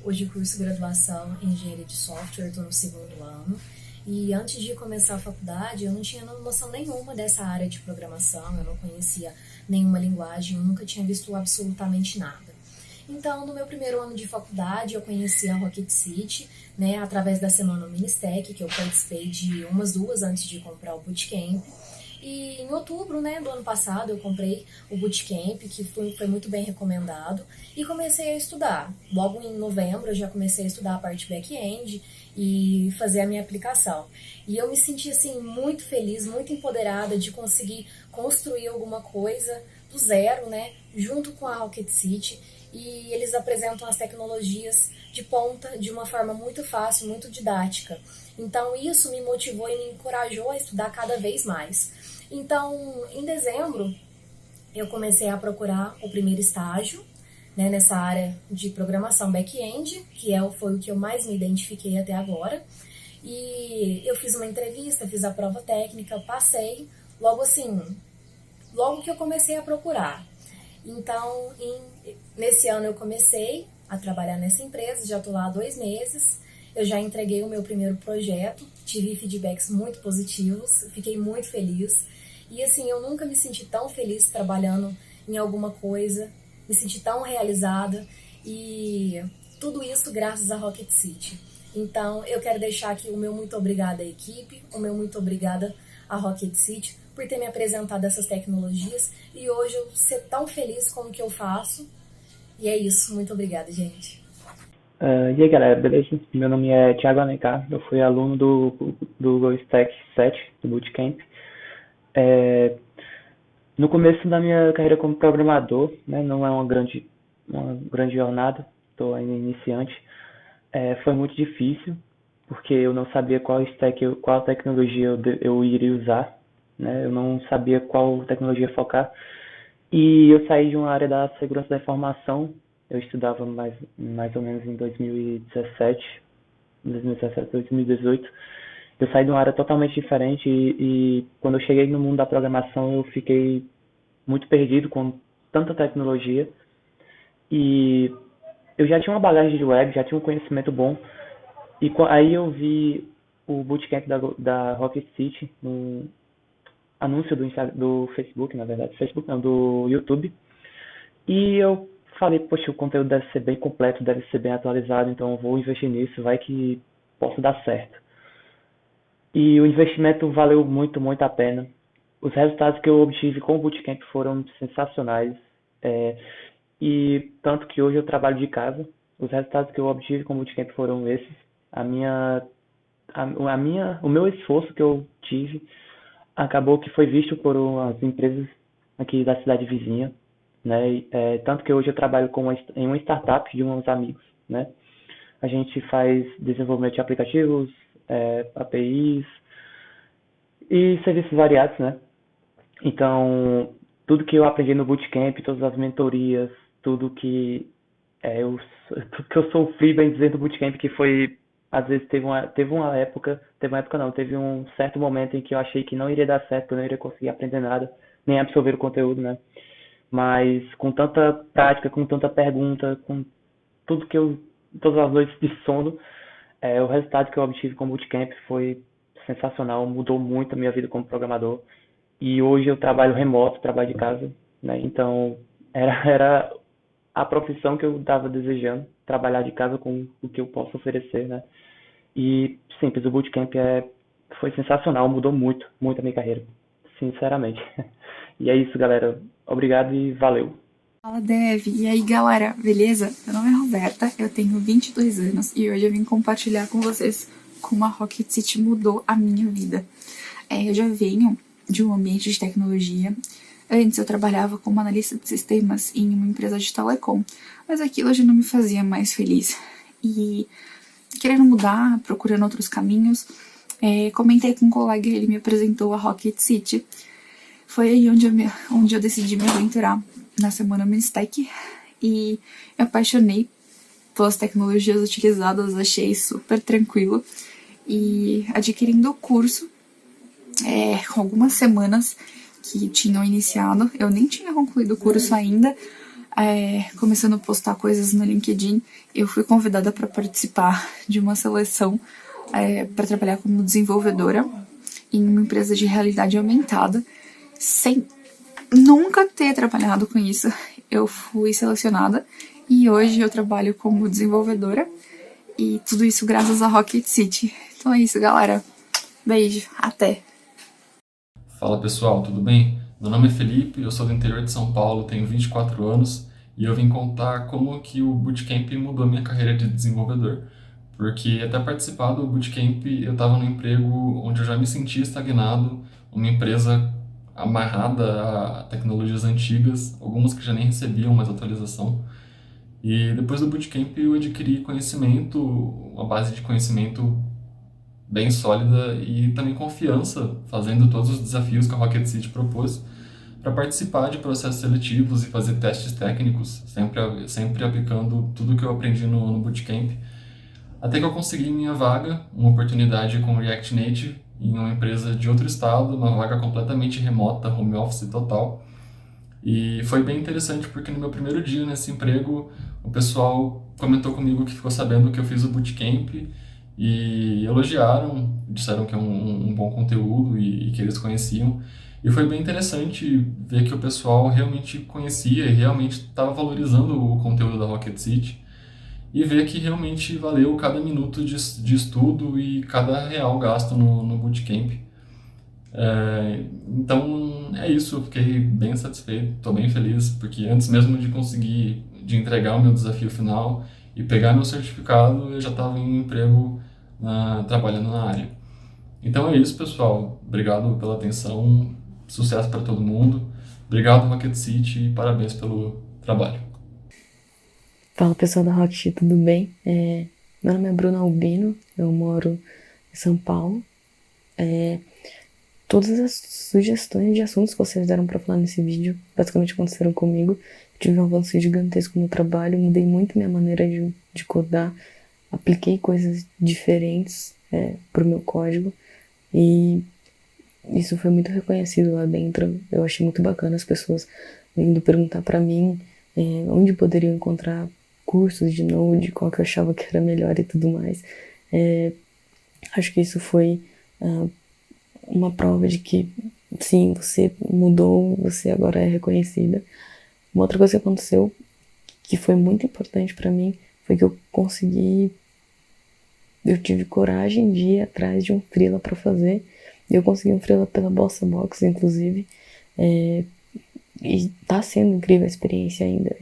hoje curso graduação em Engenharia de Software, estou no 2º ano, e antes de começar a faculdade eu não tinha noção nenhuma dessa área de programação, eu não conhecia nenhuma linguagem, eu nunca tinha visto absolutamente nada. Então, no meu primeiro ano de faculdade, eu conheci a Rocket City, né, através da Semana Ministec, que eu participei de umas 2 antes de comprar o Bootcamp. E em outubro, né, do ano passado, eu comprei o Bootcamp, que foi muito bem recomendado, e comecei a estudar. Logo em novembro, eu já comecei a estudar a parte back-end e fazer a minha aplicação. E eu me senti, assim, muito feliz, muito empoderada de conseguir construir alguma coisa do zero, né, junto com a Rocket City. E eles apresentam as tecnologias de ponta de uma forma muito fácil, muito didática. Então isso me motivou e me encorajou a estudar cada vez mais. Então, em dezembro, eu comecei a procurar o primeiro estágio, né, nessa área de programação back-end, que foi o que eu mais me identifiquei até agora. E eu fiz uma entrevista, fiz a prova técnica, passei, logo que eu comecei a procurar. Então, nesse ano eu comecei a trabalhar nessa empresa, já estou lá há 2 meses, eu já entreguei o meu primeiro projeto, tive feedbacks muito positivos, fiquei muito feliz. E assim, eu nunca me senti tão feliz trabalhando em alguma coisa, me senti tão realizada, e tudo isso graças à Rocket City. Então, eu quero deixar aqui o meu muito obrigada à equipe, o meu muito obrigada à Rocket City, por ter me apresentado essas tecnologias e hoje eu ser tão feliz com o que eu faço. E é isso, muito obrigada, gente. E aí galera, beleza? Meu nome é Thiago Alencar, eu fui aluno do GoStack 7, do Bootcamp. No começo da minha carreira como programador, né, não é uma grande jornada, estou ainda iniciante, foi muito difícil, porque eu não sabia qual tecnologia eu iria usar. Né? Eu não sabia qual tecnologia focar, e eu saí de uma área da segurança da informação. Eu estudava mais ou menos em 2017 2017, 2018, eu saí de uma área totalmente diferente e quando eu cheguei no mundo da programação eu fiquei muito perdido com tanta tecnologia e eu já tinha uma bagagem de web, já tinha um conhecimento bom e aí eu vi o bootcamp da Rocket City no anúncio do Facebook, na verdade, Facebook não, do YouTube, e eu falei, poxa, o conteúdo deve ser bem completo, deve ser bem atualizado, então eu vou investir nisso, vai que possa dar certo. E o investimento valeu muito, muito a pena. Os resultados que eu obtive com o Bootcamp foram sensacionais. é, e tanto que hoje eu trabalho de casa. Os resultados que eu obtive com o Bootcamp foram esses. A minha, o meu esforço que eu tive acabou que foi visto por umas empresas aqui da cidade vizinha, né? Tanto que hoje eu trabalho em uma startup de uns amigos, né? A gente faz desenvolvimento de aplicativos, APIs e serviços variados, né? Então, tudo que eu aprendi no Bootcamp, todas as mentorias, tudo que tudo que eu sofri, bem dizendo, no Bootcamp, que foi, às vezes teve um certo momento em que eu achei que não iria dar certo, que eu não iria conseguir aprender nada, nem absorver o conteúdo, né? Mas com tanta prática, com tanta pergunta, com tudo todas as noites de sono, o resultado que eu obtive com o Bootcamp foi sensacional, mudou muito a minha vida como programador. E hoje eu trabalho remoto, trabalho de casa, né? Então era a profissão que eu estava desejando, trabalhar de casa com o que eu posso oferecer, né? E simples, o Bootcamp foi sensacional, mudou muito, muito a minha carreira, sinceramente. E é isso, galera. Obrigado e valeu. Fala, Dev. E aí, galera, beleza? Meu nome é Roberta, eu tenho 22 anos e hoje eu vim compartilhar com vocês como a Rocket City mudou a minha vida. Eu já venho de um ambiente de tecnologia. Antes eu trabalhava como analista de sistemas em uma empresa de telecom, mas aquilo já não me fazia mais feliz. E querendo mudar, procurando outros caminhos, comentei com um colega e ele me apresentou a Rocket City. Foi aí onde eu decidi me aventurar na semana Minstack e me apaixonei pelas tecnologias utilizadas, achei super tranquilo e adquirindo o curso com algumas semanas que tinham iniciado, eu nem tinha concluído o curso ainda, começando a postar coisas no LinkedIn, eu fui convidada para participar de uma seleção para trabalhar como desenvolvedora em uma empresa de realidade aumentada, sem nunca ter trabalhado com isso. Eu fui selecionada e hoje eu trabalho como desenvolvedora e tudo isso graças à Rocket City. Então é isso, galera. Beijo, até! Fala pessoal, tudo bem? Meu nome é Felipe, eu sou do interior de São Paulo, tenho 24 anos e eu vim contar como que o Bootcamp mudou minha carreira de desenvolvedor. Porque até participar do Bootcamp eu estava num emprego onde eu já me sentia estagnado, uma empresa amarrada a tecnologias antigas, algumas que já nem recebiam mais atualização. E depois do Bootcamp eu adquiri conhecimento, uma base de conhecimento bem sólida e também confiança, fazendo todos os desafios que a Rocket City propôs, para participar de processos seletivos e fazer testes técnicos, sempre aplicando tudo que eu aprendi no Bootcamp. Até que eu consegui minha vaga, uma oportunidade com React Native, em uma empresa de outro estado, uma vaga completamente remota, home office total. E foi bem interessante porque no meu primeiro dia nesse emprego, o pessoal comentou comigo que ficou sabendo que eu fiz o Bootcamp e elogiaram, disseram que é um bom conteúdo e que eles conheciam. E foi bem interessante ver que o pessoal realmente conhecia e realmente estava valorizando o conteúdo da Rocket City e ver que realmente valeu cada minuto de estudo e cada real gasto no Bootcamp. Então é isso, eu fiquei bem satisfeito, estou bem feliz, porque antes mesmo de entregar o meu desafio final e pegar meu certificado, eu já estava em um emprego trabalhando na área. Então é isso, pessoal. Obrigado pela atenção, sucesso para todo mundo. Obrigado, Rocket City, e parabéns pelo trabalho. Fala, pessoal da Rocket, tudo bem? Meu nome é Bruna Albino, eu moro em São Paulo. Todas as sugestões de assuntos que vocês deram para falar nesse vídeo basicamente aconteceram comigo. Tive um avanço gigantesco no trabalho, mudei muito minha maneira de codar, apliquei coisas diferentes pro meu código e isso foi muito reconhecido lá dentro. Eu achei muito bacana as pessoas vindo perguntar para mim onde poderiam encontrar cursos de Node, qual que eu achava que era melhor e tudo mais. Acho que isso foi uma prova de que, sim, você mudou, você agora é reconhecida. Uma outra coisa que aconteceu, que foi muito importante para mim, foi que eu tive coragem de ir atrás de um freela para fazer. Eu consegui um freela pela Bossa Box, inclusive, e tá sendo incrível a experiência ainda.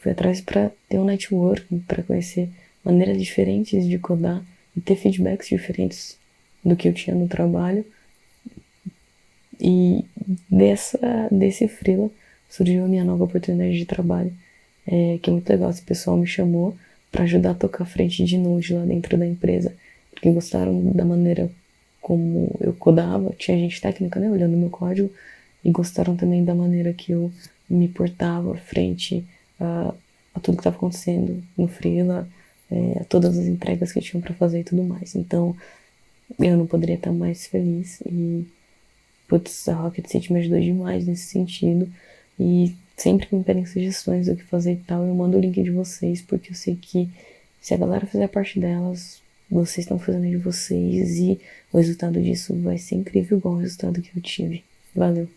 Fui atrás para ter um networking, para conhecer maneiras diferentes de codar e ter feedbacks diferentes do que eu tinha no trabalho. E desse freela surgiu a minha nova oportunidade de trabalho, que é muito legal. Esse pessoal me chamou para ajudar a tocar frente de Node lá dentro da empresa, porque gostaram da maneira como eu codava. Tinha gente técnica, né, olhando meu código, e gostaram também da maneira que eu me portava frente a tudo que estava acontecendo no freela, a todas as entregas que tinham para fazer e tudo mais. Então, eu não poderia estar mais feliz e, putz, a Rocket City me ajudou demais nesse sentido. E sempre que me pedem sugestões do que fazer e tal, eu mando o link de vocês, porque eu sei que se a galera fizer parte delas, vocês estão fazendo de vocês e o resultado disso vai ser incrível, igual o resultado que eu tive. Valeu!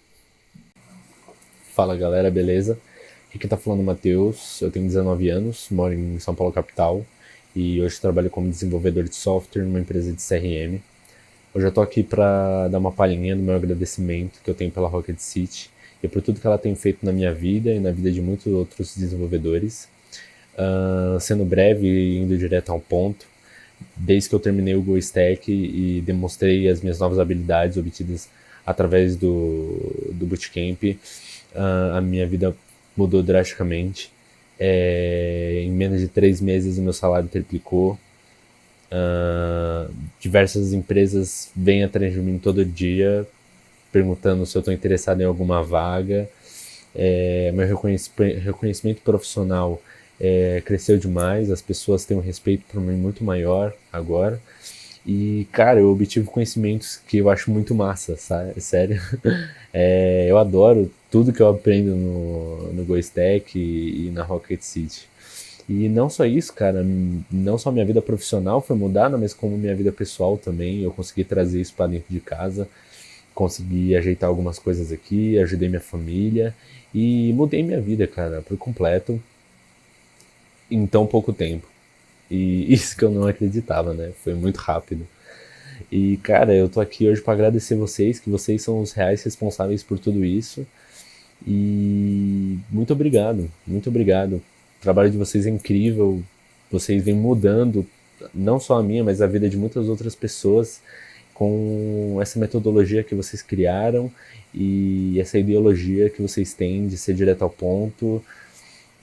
Fala galera, beleza? Aqui tá falando o Matheus, eu tenho 19 anos, moro em São Paulo capital e hoje trabalho como desenvolvedor de software numa empresa de CRM. Hoje eu tô aqui para dar uma palhinha do meu agradecimento que eu tenho pela Rocket City e por tudo que ela tem feito na minha vida e na vida de muitos outros desenvolvedores. Sendo breve e indo direto ao ponto, desde que eu terminei o GoStack e demonstrei as minhas novas habilidades obtidas através do Bootcamp, a minha vida mudou drasticamente. Em menos de 3 meses o meu salário triplicou. Diversas empresas vêm atrás de mim todo dia perguntando se eu estou interessado em alguma vaga. Meu reconhecimento profissional cresceu demais, as pessoas têm um respeito por mim muito maior agora. E, cara, eu obtive conhecimentos que eu acho muito massa, sabe? Sério. Eu adoro tudo que eu aprendo no GoStack e na Rocket City. E não só isso, cara, não só minha vida profissional foi mudada, mas como minha vida pessoal também. Eu consegui trazer isso para dentro de casa, consegui ajeitar algumas coisas aqui, ajudei minha família e mudei minha vida, cara, por completo em tão pouco tempo. E isso que eu não acreditava, né? Foi muito rápido. E, cara, eu tô aqui hoje para agradecer vocês, que vocês são os reais responsáveis por tudo isso. E muito obrigado, muito obrigado. O trabalho de vocês é incrível. Vocês vêm mudando, não só a minha, mas a vida de muitas outras pessoas com essa metodologia que vocês criaram e essa ideologia que vocês têm de ser direto ao ponto.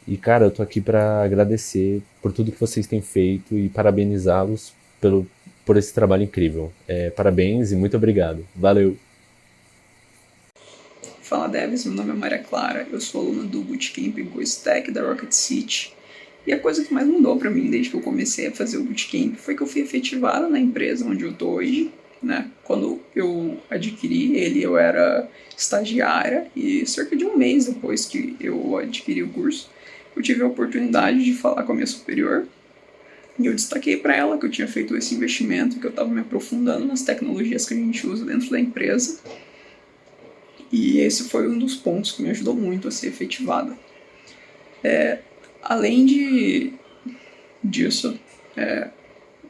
E, cara, eu tô aqui para agradecer por tudo que vocês têm feito e parabenizá-los por esse trabalho incrível. Parabéns e muito obrigado. Valeu! Fala Devs, meu nome é Maria Clara, eu sou aluna do Bootcamp GoStack da Rocket City. E a coisa que mais mudou para mim desde que eu comecei a fazer o Bootcamp foi que eu fui efetivada na empresa onde eu tô hoje, né? Quando eu adquiri ele, eu era estagiária e cerca de um mês depois que eu adquiri o curso, eu tive a oportunidade de falar com a minha superior e eu destaquei para ela que eu tinha feito esse investimento, que eu estava me aprofundando nas tecnologias que a gente usa dentro da empresa. E esse foi um dos pontos que me ajudou muito a ser efetivada. Além disso,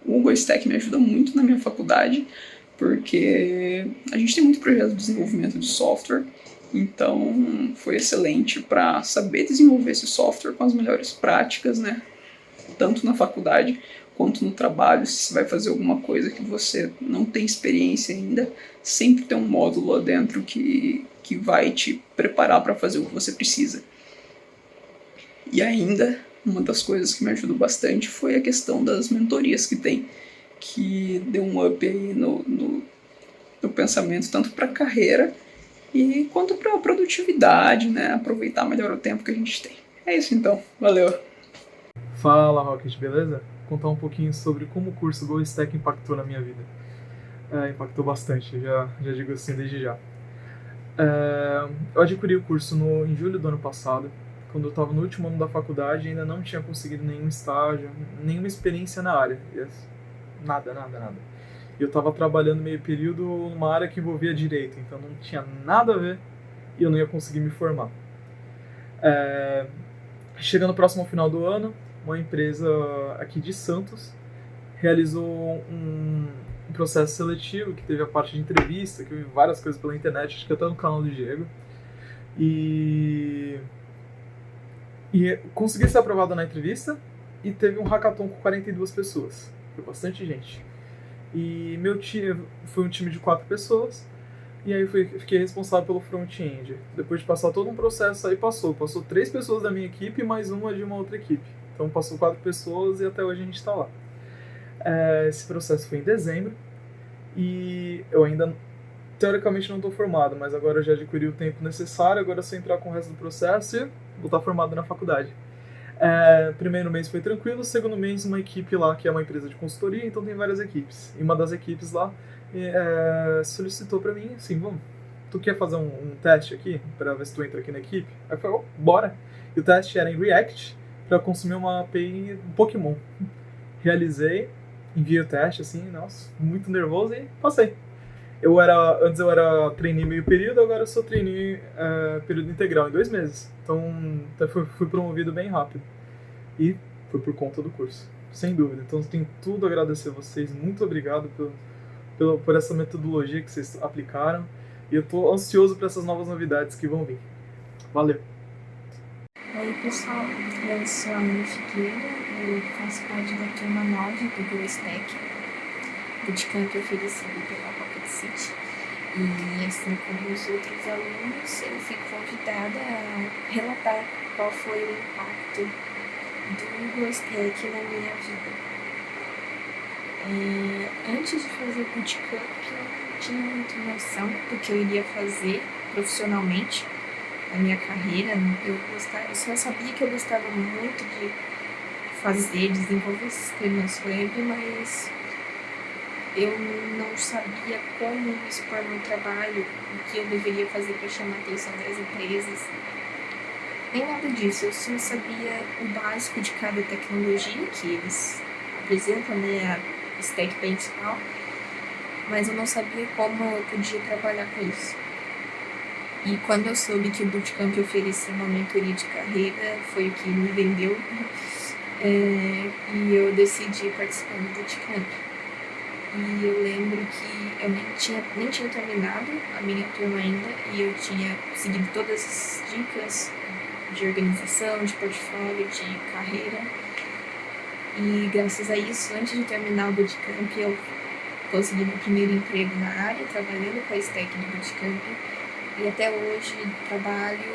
o GoStack me ajuda muito na minha faculdade, porque a gente tem muito projeto de desenvolvimento de software, então foi excelente para saber desenvolver esse software com as melhores práticas, né? Tanto na faculdade quanto no trabalho. Se você vai fazer alguma coisa que você não tem experiência ainda, sempre tem um módulo lá dentro que vai te preparar para fazer o que você precisa. E ainda, uma das coisas que me ajudou bastante foi a questão das mentorias que tem, que deu um up aí no pensamento, tanto para a carreira e quanto para a produtividade, né? Aproveitar melhor o tempo que a gente tem. É isso então, valeu! Fala Rocket, beleza? contar um pouquinho sobre como o curso GoStack impactou na minha vida. Impactou bastante, já digo assim desde já. Eu adquiri o curso em julho do ano passado, quando eu estava no último ano da faculdade e ainda não tinha conseguido nenhum estágio, nenhuma experiência na área. Nada. E eu estava trabalhando meio período numa área que envolvia direito, então não tinha nada a ver e eu não ia conseguir me formar. Chegando próximo ao final do ano, uma empresa aqui de Santos realizou um processo seletivo que teve a parte de entrevista, que eu vi várias coisas pela internet, acho que até no canal do Diego. E consegui ser aprovado na entrevista e teve um hackathon com 42 pessoas. Foi bastante gente. E meu time foi um time de 4 pessoas. E aí fiquei responsável pelo front-end. Depois de passar todo um processo, aí passou 3 pessoas da minha equipe e mais uma de uma outra equipe. Então passou 4 pessoas e até hoje a gente está lá. Esse processo foi em dezembro e eu ainda teoricamente não estou formado, mas agora eu já adquiri o tempo necessário, agora é só entrar com o resto do processo e vou estar formado na faculdade. Primeiro mês foi tranquilo, segundo mês uma equipe lá, que é uma empresa de consultoria, então tem várias equipes. E uma das equipes lá solicitou para mim, assim, tu quer fazer um teste aqui, para ver se tu entra aqui na equipe? Aí eu falei, bora! E o teste era em React, para consumir uma API Pokémon. Realizei, enviei o teste, assim, nossa, muito nervoso e passei. Antes eu era trainee meio período, agora eu sou trainee período integral, em 2 meses. Então fui promovido bem rápido. E foi por conta do curso, sem dúvida. Então eu tenho tudo a agradecer a vocês, muito obrigado por essa metodologia que vocês aplicaram. E eu estou ansioso para essas novas novidades que vão vir. Valeu! Oi pessoal, eu sou a Ana Figueira, eu faço parte da turma 9 do GoStack, bootcamp oferecido pela Rocket City. E assim como os outros alunos, eu fui convidada a relatar qual foi o impacto do GoStack na minha vida. Antes de fazer o bootcamp, eu não tinha muita noção do que eu iria fazer profissionalmente na minha carreira. Eu só sabia que eu gostava muito de desenvolver sistemas web, mas eu não sabia como expor meu trabalho, o que eu deveria fazer para chamar a atenção das empresas, nem nada disso. Eu só sabia o básico de cada tecnologia que eles apresentam, né, a stack principal, mas eu não sabia como eu podia trabalhar com isso. E quando eu soube que o Bootcamp oferecia uma mentoria de carreira, foi o que me vendeu, e eu decidi participar do Bootcamp. E eu lembro que eu nem tinha terminado a minha turma ainda, e eu tinha seguido todas as dicas de organização, de portfólio, de carreira. E graças a isso, antes de terminar o Bootcamp, eu consegui meu primeiro emprego na área, trabalhando com a stack do Bootcamp. E até hoje trabalho,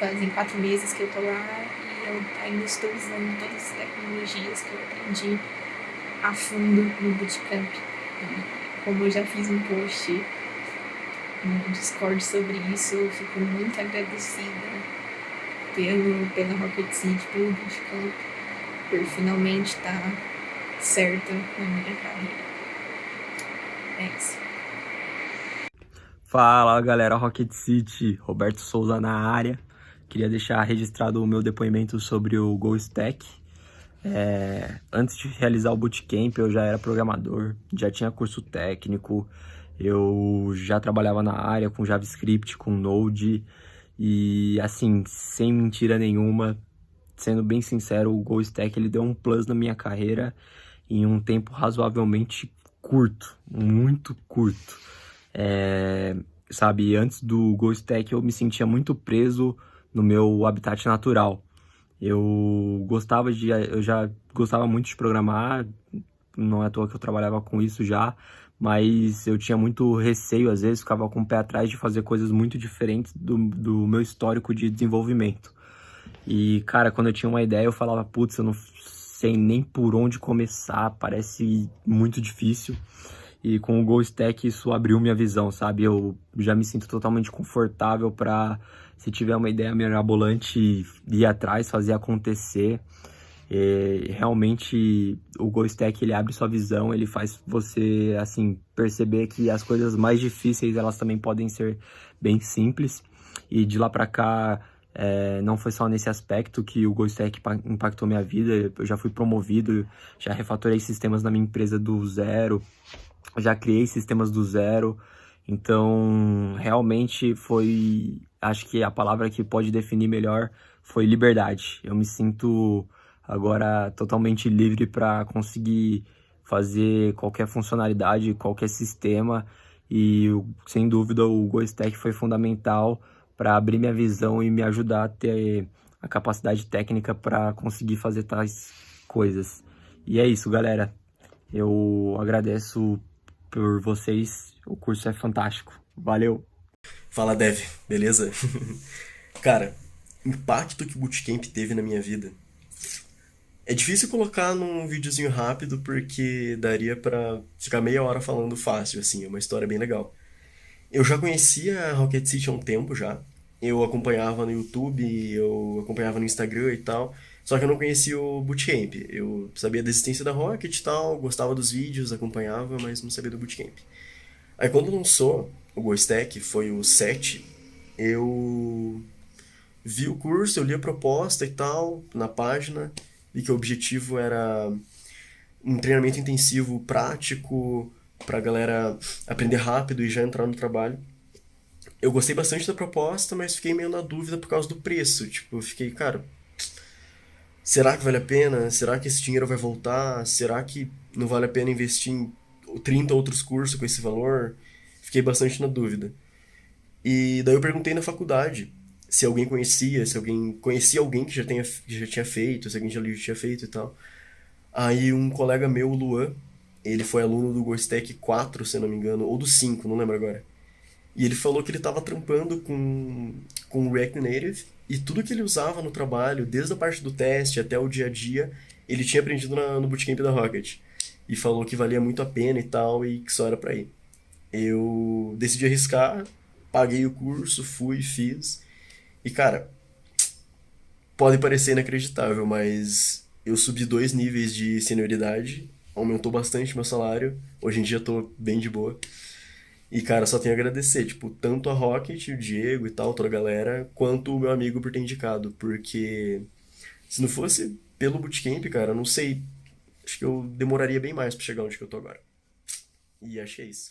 fazem 4 meses que eu tô lá e eu ainda estou usando todas as tecnologias que eu aprendi a fundo no Bootcamp. E como eu já fiz um post no Discord sobre isso, eu fico muito agradecida pela Rocket City, pelo Bootcamp, por finalmente estar certa na minha carreira. É isso. Fala galera, Rocket City, Roberto Souza na área. Queria deixar registrado o meu depoimento sobre o GoStack. Antes de realizar o Bootcamp eu já era programador, já tinha curso técnico, eu já trabalhava na área com JavaScript, com Node e assim, sem mentira nenhuma, sendo bem sincero, o GoStack ele deu um plus na minha carreira em um tempo razoavelmente curto, muito curto. Sabe, antes do GoStack eu me sentia muito preso no meu habitat natural. Eu já gostava muito de programar, não é à toa que eu trabalhava com isso já, mas eu tinha muito receio, às vezes, ficava com o pé atrás de fazer coisas muito diferentes do meu histórico de desenvolvimento. E, cara, quando eu tinha uma ideia, eu falava, putz, eu não sei nem por onde começar, parece muito difícil. E com o GoStack isso abriu minha visão, sabe? Eu já me sinto totalmente confortável para, se tiver uma ideia mirabolante, ir atrás, fazer acontecer. Realmente o GoStack ele abre sua visão, ele faz você assim perceber que as coisas mais difíceis elas também podem ser bem simples. E de lá para cá não foi só nesse aspecto que o GoStack impactou minha vida. Eu já fui promovido, já refatorei sistemas na minha empresa do zero, já criei sistemas do zero. Então realmente acho que a palavra que pode definir melhor foi liberdade. Eu me sinto agora totalmente livre para conseguir fazer qualquer funcionalidade, qualquer sistema, e sem dúvida o GoStack foi fundamental para abrir minha visão e me ajudar a ter a capacidade técnica para conseguir fazer tais coisas. E é isso, galera. Eu agradeço por vocês, o curso é fantástico. Valeu! Fala, Dev, beleza? Cara, o impacto que o Bootcamp teve na minha vida é difícil colocar num videozinho rápido porque daria pra ficar meia hora falando fácil, assim, é uma história bem legal. Eu já conhecia a Rocket City há um tempo já, eu acompanhava no YouTube, eu acompanhava no Instagram e tal, só que eu não conhecia o Bootcamp. Eu sabia da existência da Rocket e tal, gostava dos vídeos, acompanhava, mas não sabia do Bootcamp. Aí quando lançou o GoStack, foi o 7, eu vi o curso, eu li a proposta e tal, na página, vi que o objetivo era um treinamento intensivo prático pra galera aprender rápido e já entrar no trabalho. Eu gostei bastante da proposta, mas fiquei meio na dúvida por causa do preço. Tipo, eu fiquei, cara, será que vale a pena? Será que esse dinheiro vai voltar? Será que não vale a pena investir em 30 outros cursos com esse valor? Fiquei bastante na dúvida. E daí eu perguntei na faculdade se alguém conhecia, se alguém conhecia alguém que já tinha feito, se alguém já tinha feito e tal. Aí um colega meu, o Luan, ele foi aluno do GoStack 4, se eu não me engano, ou do 5, não lembro agora. E ele falou que ele estava trampando com React Native e tudo que ele usava no trabalho, desde a parte do teste até o dia a dia, ele tinha aprendido no Bootcamp da Rocket. E falou que valia muito a pena e tal, e que só era pra ir. Eu decidi arriscar, paguei o curso, fui, fiz. E cara, pode parecer inacreditável, mas eu subi 2 níveis de senioridade, aumentou bastante meu salário, hoje em dia eu tô bem de boa. E cara, só tenho a agradecer, tipo, tanto a Rocket, o Diego e tal, toda a galera, quanto o meu amigo por ter indicado, porque se não fosse pelo Bootcamp, cara, eu não sei, acho que eu demoraria bem mais pra chegar onde que eu tô agora. E acho que é isso.